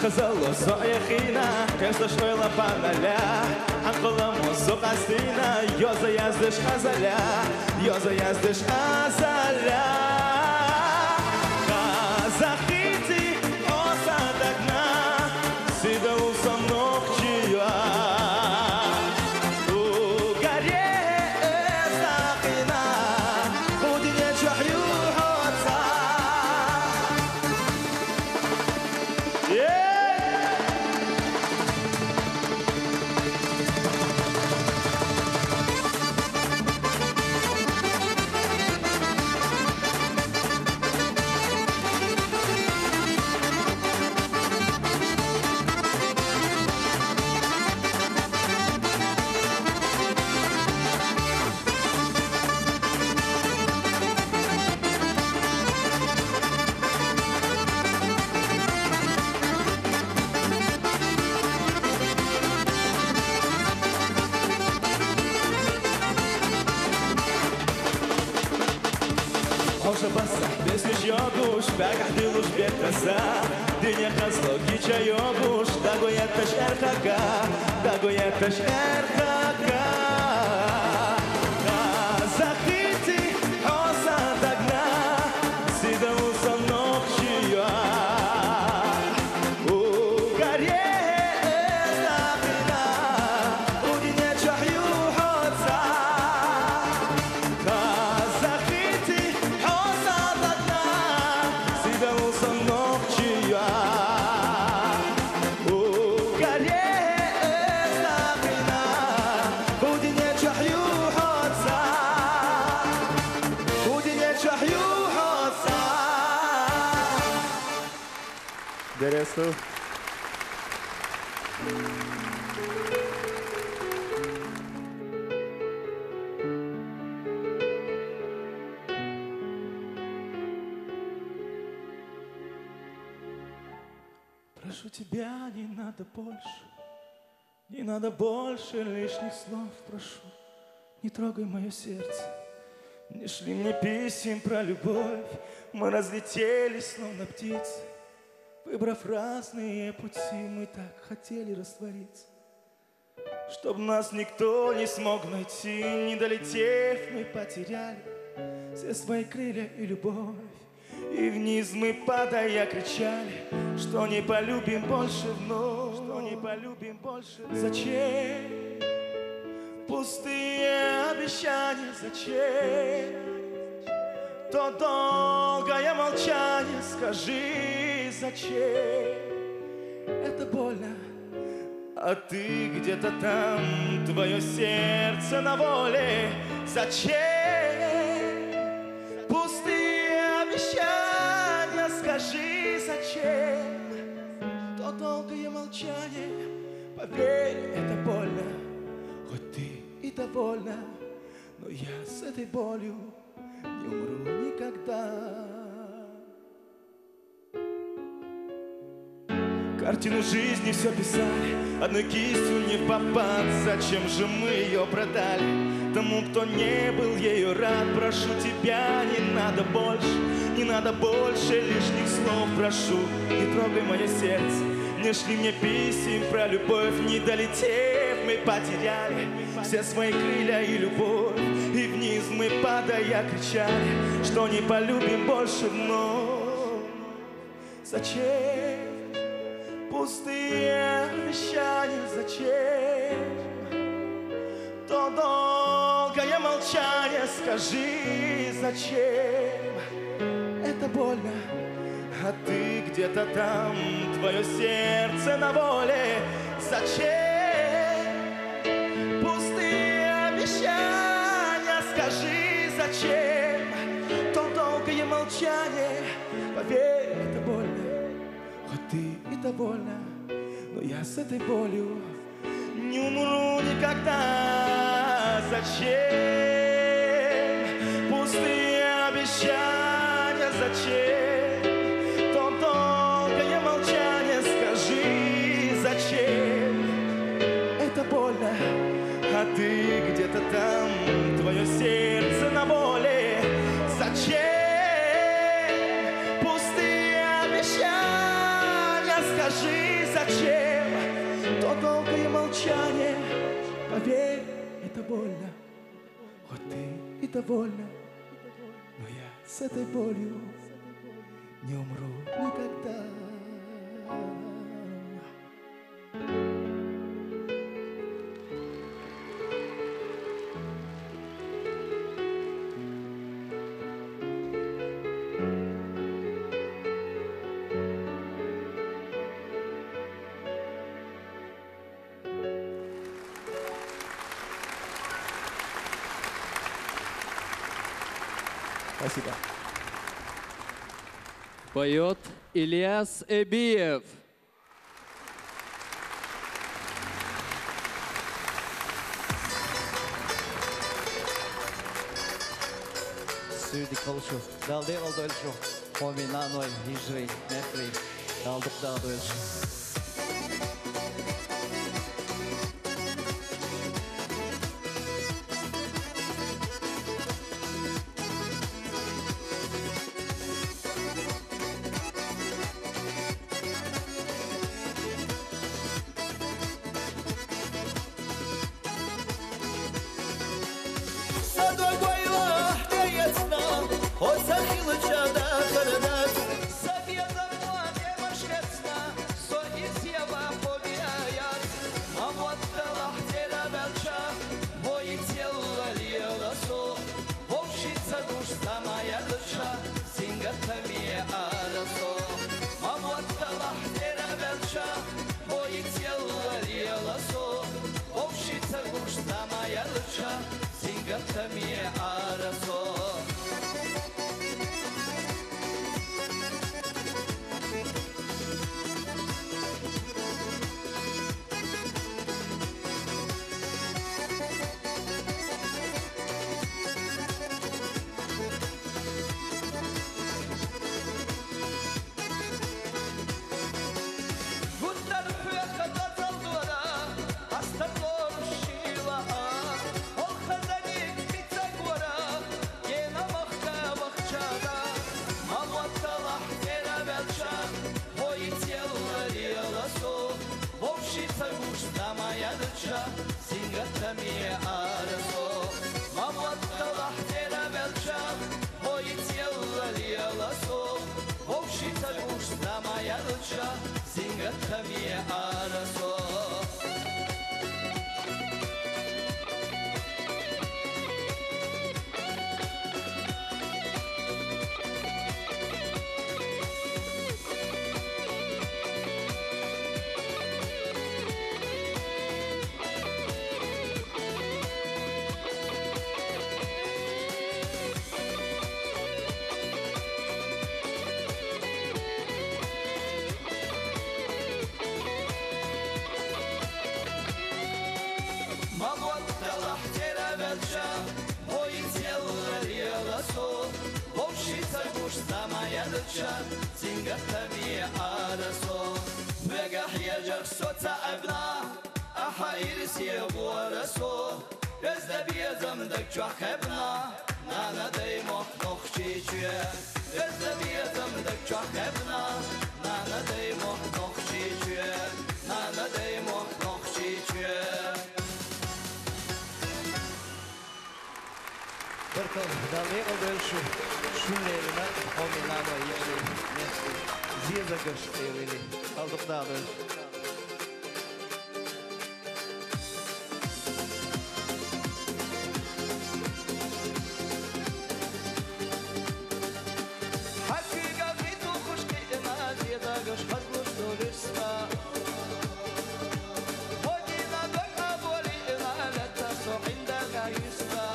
خزلو صايخينا كيف شويلا بانالا هنقلمو سوق عسينا يوزا يزدش غزالا يوزا يزدش غزالا غزاخيتي اوصادكنا سيدا وصنوك جيوا Bagah dilus betasa, dinya khaslo gicha yobush, dagoyatash erkaka, dagoyatash erkaka. Бересу. Прошу тебя, не надо больше, не надо больше лишних слов, прошу, не трогай мое сердце. Не шли мне писем про любовь, мы разлетелись, словно птицы. Выбрав разные пути, мы так хотели раствориться. Чтоб нас никто не смог найти, не долетев, мы потеряли все свои крылья и любовь. И вниз мы, падая, кричали, что не полюбим больше вновь, что не полюбим больше. Зачем пустые обещания, зачем то долгое молчание, скажи, зачем? Это больно, а ты где-то там, твое сердце на воле. Зачем пустые обещания, скажи, зачем то долгое молчание? Поверь, это больно, хоть ты и довольна, но я с этой болью не умру никогда. Картину жизни все писали, одной кистью не попад. Зачем же мы ее продали тому, кто не был ею рад? Прошу тебя, не надо больше лишних слов. Прошу, не трогай мое сердце, не шли мне писем про любовь. Не долетев, мы потеряли все свои крылья и любовь. И вниз мы, падая, кричали, что не полюбим больше вновь. Зачем пустые обещания, зачем то долгое молчание, скажи, зачем? Это больно, а ты где-то там, твое сердце на воле. Зачем пустые обещания, скажи, зачем то долгое молчание? Поверь, это больно, хоть ты и довольна, но я с этой болью не умру никогда. Зачем пустые обещания, зачем то долгое молчание, скажи, зачем? Это больно, а ты где-то там, твое сердце на воле. Зачем пустые обещания, скажи, зачем то долгое молчание? Поверь, это больно, хоть ты и довольна, но я с этой болью не умру никогда. Спасибо. Поет Ильяс Эбиев. Сүйдік қылышу, далды қалды өлшу, хоми наной, ижри, нефри, далдық дағды өлшу. يرسي ورسو Gözde biyazımdık çok hebna Nana dey moh çiçeğe Gözde biyazımdık çok hebna Nana dey moh çiçeğe Nana dey moh çiçeğe Barkal, dalej odeszł szumlerine ominama yeri nesli Ziyada gösterili aldık da odeszł Göz hazır durursa Hodina döka boli ilaleta soğinda gayusta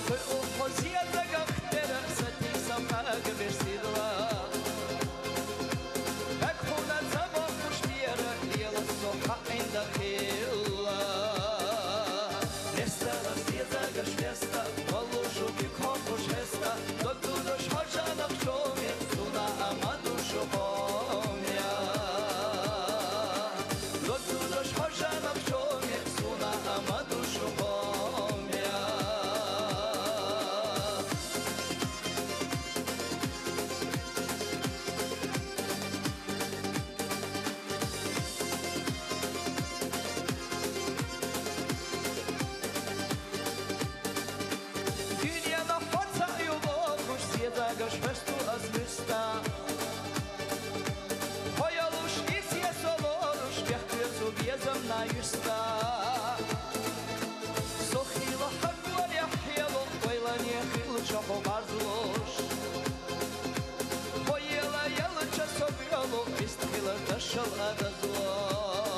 Kır o hoziyata gaktere sati samha gıbirsidla Ek huna zaba kuştiyara liyala soha inda khilla Nesta raziyata gashvesta Valu shuki khokush hesta Dogdu dosh harjana khshomir Amadu Shomya Lotudosh Hojanam Shomya Suna Amadu Shomya Dünyada fatsa yolu kuş Ziyada göçmestu azmista Безом на юста Сохила хаква яхело Ойла не хилча помазлош Поела ялча собрало Истхила дошел адазлош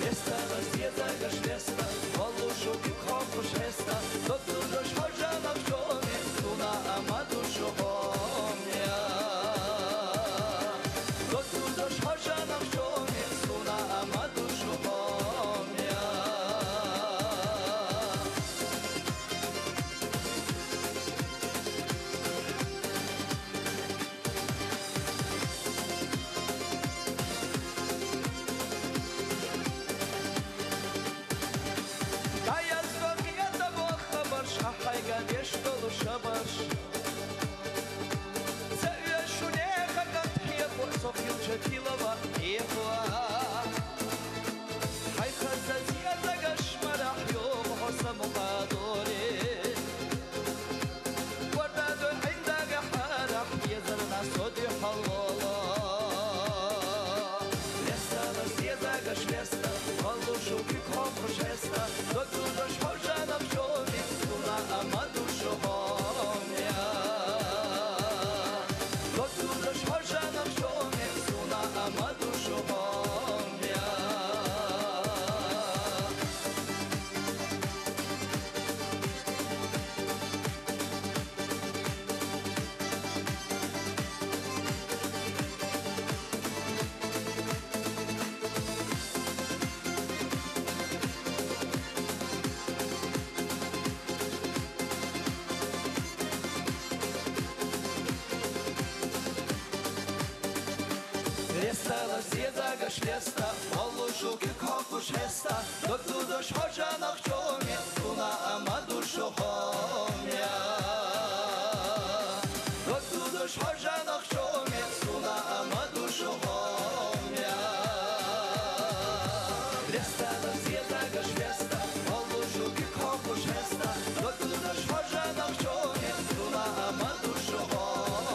Леста раздета гашлеста Волушу бикхоку шеста Доту дош хожана в шоме Суна амаду шохомя Доту дош хожана в шоме Amadu Shomya Daya zogiyata bo khabar shahayga deshtolu shabash Zaya shune khagat hiya bo sokhil chatilava ihwa Ziyada gashmarah yom hosam qadore Warda dön inda gaharah yazarna sodi halala Lesta ziyada gashlesta Wallu shuki khosh hesta Doktu dosh hojanam shomi Suna amadu shohomya Doktu dosh hojanam shomi Suna amadu shohomya Lesta ziyada gashlesta Wallu shuki khokush hesta Doktu dosh hojanam shomi Suna amadu shohomya Doktu dosh hojanam shomi Suna amadu shohomya Lesta ziyada gashlesta Wallu shuki khokush hesta Doktu dosh hojanam shomi Suna amadu shohomya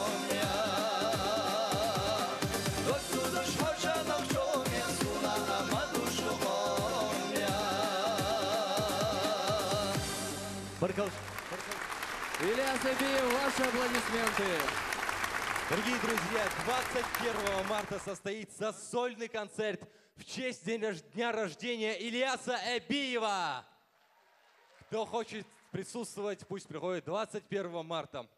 Баркал. Ильяс Абиев, ваши аплодисменты. Дорогие друзья, 21 марта состоится сольный концерт в честь дня рождения Ильяса Абиева. Кто хочет присутствовать, пусть приходит 21 марта.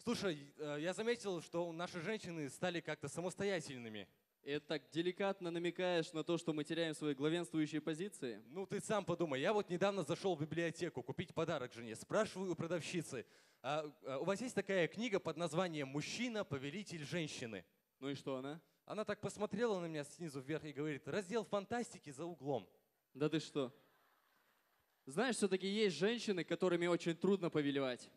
Слушай, я заметил, что наши женщины стали как-то самостоятельными. Это так деликатно намекаешь на то, что мы теряем свои главенствующие позиции? Ну, ты сам подумай. Я вот недавно зашел в библиотеку купить подарок жене. Спрашиваю у продавщицы, у вас есть такая книга под названием «Мужчина, повелитель женщины»? Ну и что она? Она так посмотрела на меня снизу вверх и говорит: раздел фантастики за углом. Да ты что? Знаешь, все-таки есть женщины, которыми очень трудно повелевать.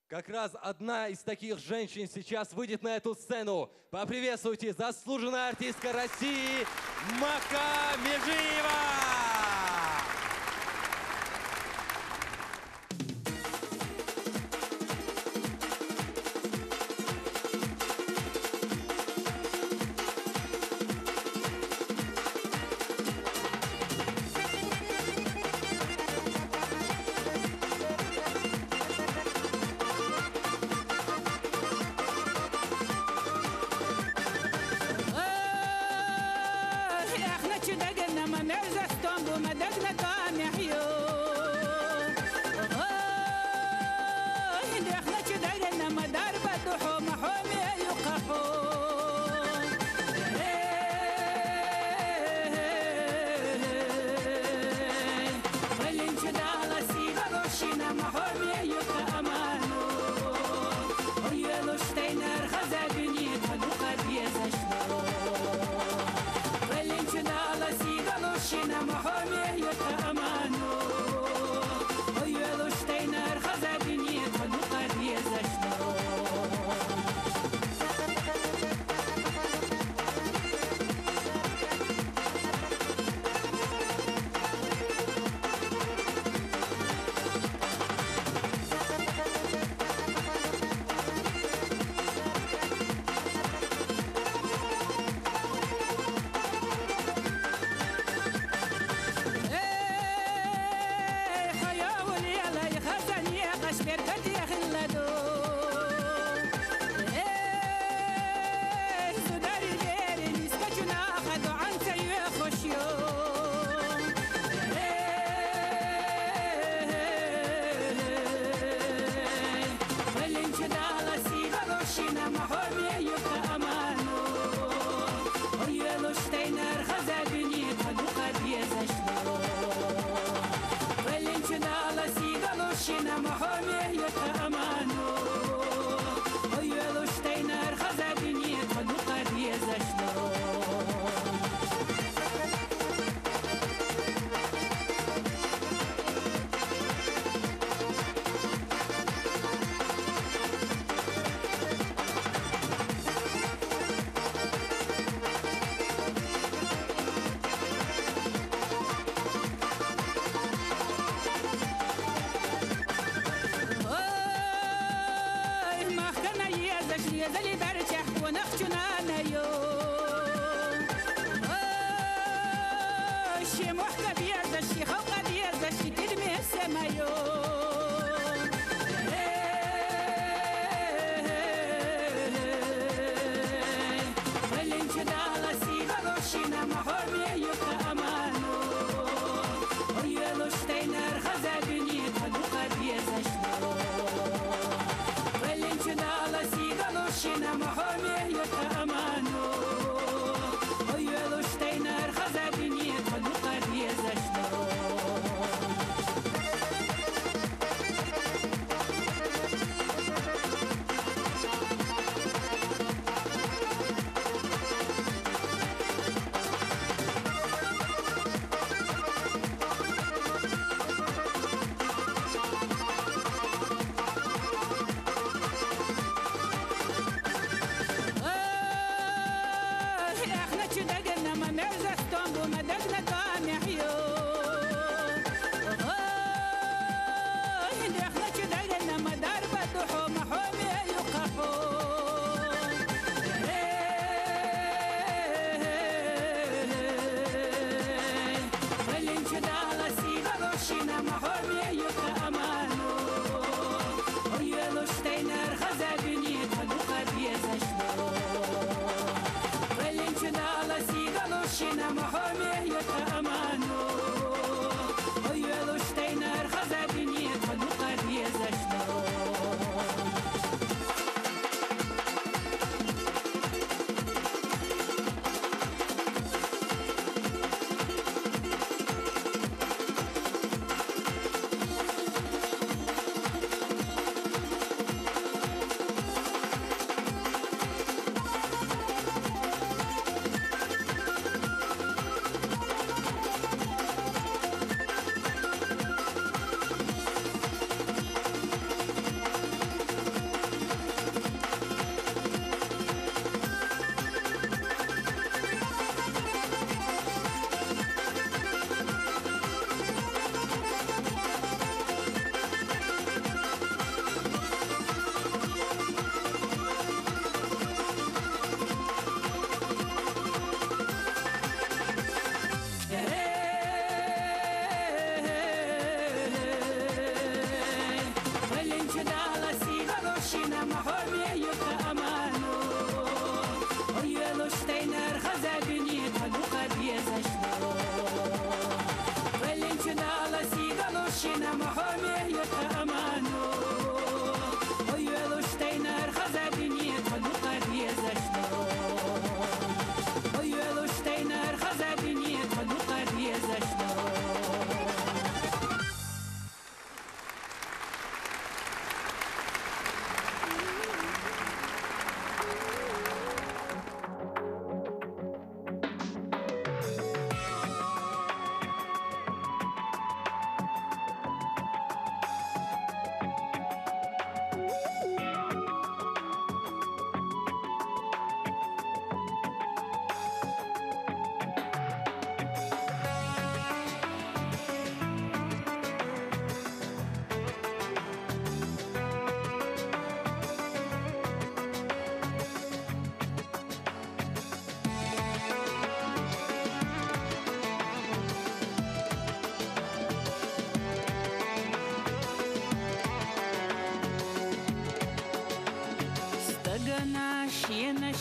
Как раз одна из таких женщин сейчас выйдет на эту сцену. Поприветствуйте, заслуженная артистка России Мака Межиева!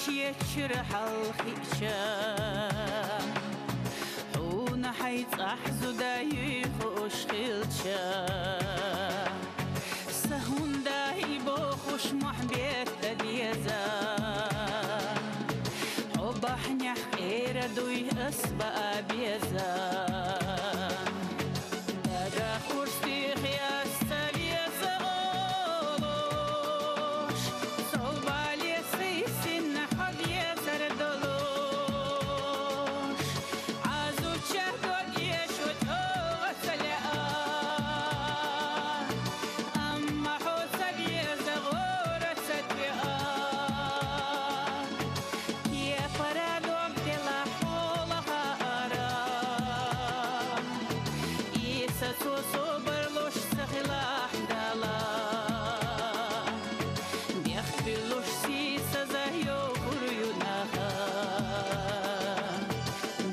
يشرح الخيشة حونا حيث أحزو داي خوش خيلشة سهون داي بوخوش محبيت ديزا حبح نحقير دوي أسبق بيزا دادا خورستي خياس ساليزا أولوش صوبالي سيسن حد يزر دلوش عازو تشهدو يشوت أغسلا أما حوصل يزغور ستبقى كي فرادو بلا حولها أرام إيسا صبر لوش سخلاح دالا بيخبي لوش سيسا زهيو بريونها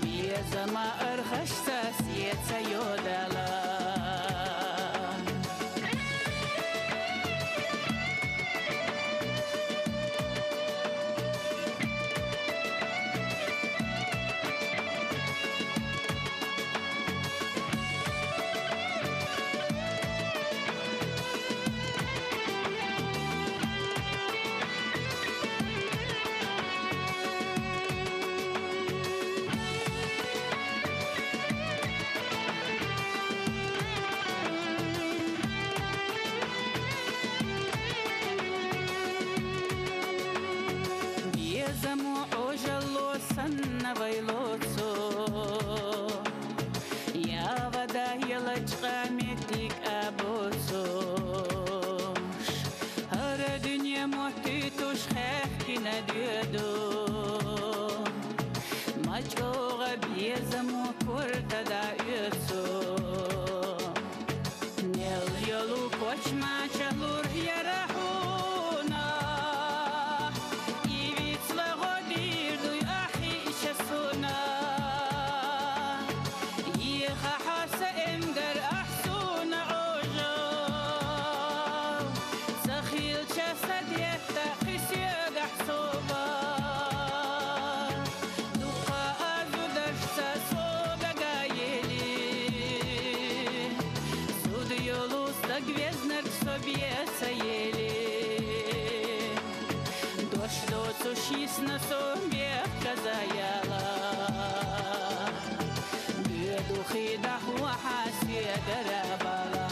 بيزا ما أرخش ساسيتسا يودالا Бьезаму ожило санна вайлоцо Я вода елачка метик абоцош Ара дүния моту туш хехкина дюдо Мачога бьезаму курта да юцо Нел йолу кочма чалур ярахуна Сушисна собе казаяла Бедухи дахуа хасе дарабала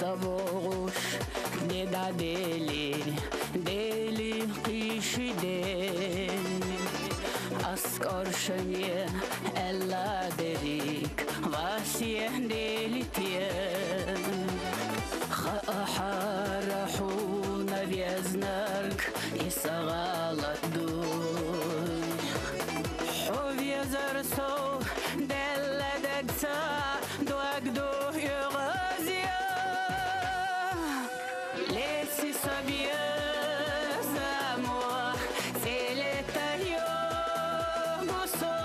Савоғуш неда дели қишиден Аскоршане элла дерик васия делитен Хахарахуна вязнарк исагаладуй Ховьязарсо делладагса дуагду югазия Леси собья замуа селетайо мусо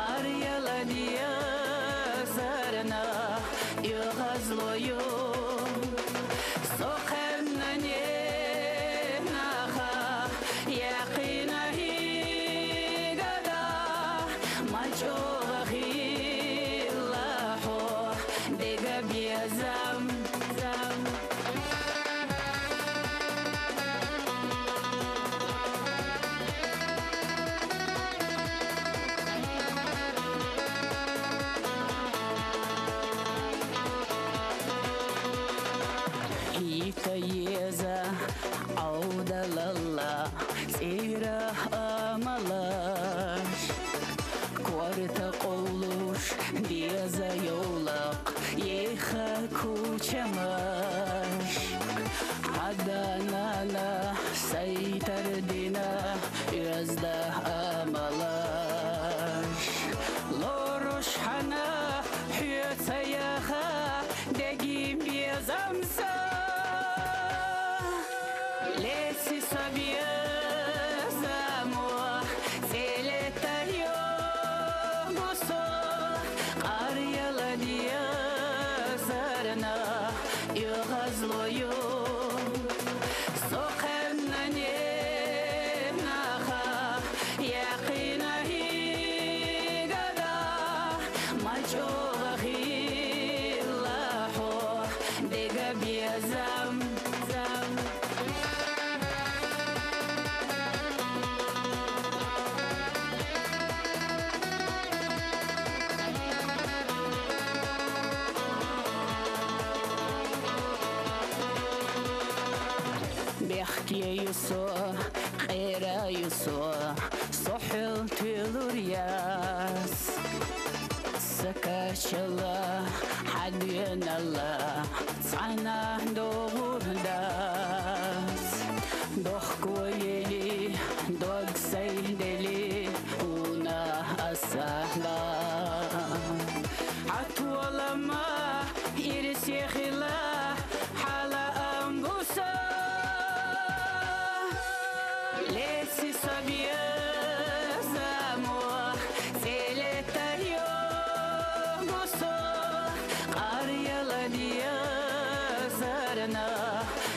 Арьяладия зарна югазлою Сохемнане наха яқинаhi гада Мачохи лахо дега биязам зам Итаеза аудалала сира амалаш Кварта қолуш диаза йолақ еха кучамаш Аданана сайтардина язда амалаш Лоруш хана хюцаяха дегим биязамса Леси собья замуа селетайо мусо Арьяладия зарна югазлою Сохемнане наха яқинаhi гада Мачохи лахо дега биязам зам بيحكي يسوع غير يسوع صحل تلورياس سكاش الله حدين الله صعنا دور داس دوخ كويلي دوغ سيدلي ونا أسهلا عطول ما يرسي خلا حالا أنبوسا Леси собья замуа селетайо мусо Арьяладия зарна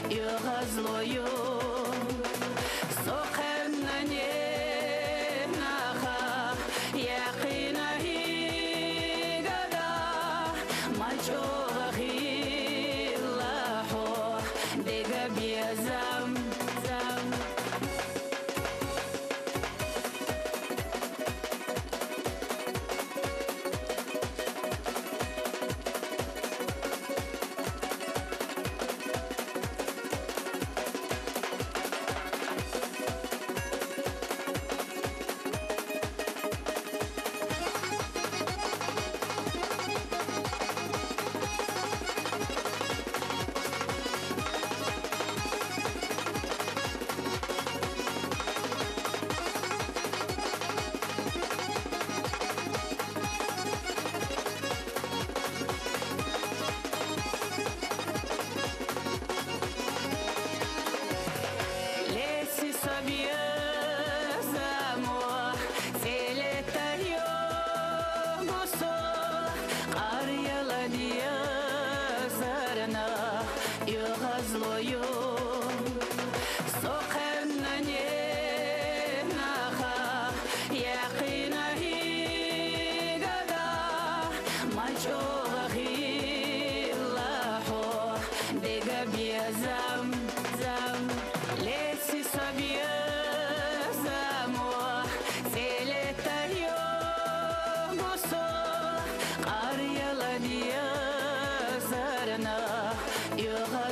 югазлою Сохемнане наха яқинаhi гада Мачохи лахо дега биязам зам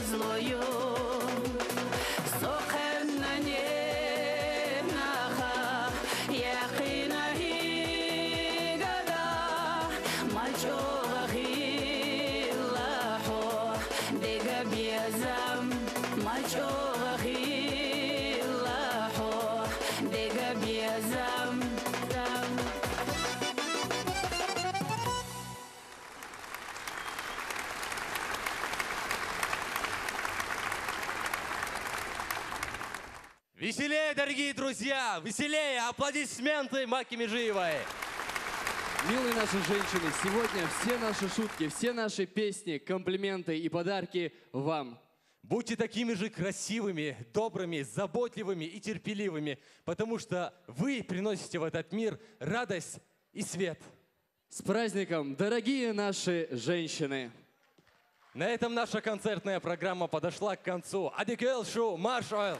злою. Сохенна нехнаха, яхина хигада, мальчога хиллахо, дега безам, мальчога хиллахо, дега безам. Веселее, дорогие друзья! Веселее! Аплодисменты Маки Межиевой! Милые наши женщины, сегодня все наши шутки, все наши песни, комплименты и подарки вам. Будьте такими же красивыми, добрыми, заботливыми и терпеливыми, потому что вы приносите в этот мир радость и свет. С праздником, дорогие наши женщины! На этом наша концертная программа подошла к концу. Адикел Шоу, Марш Ойл!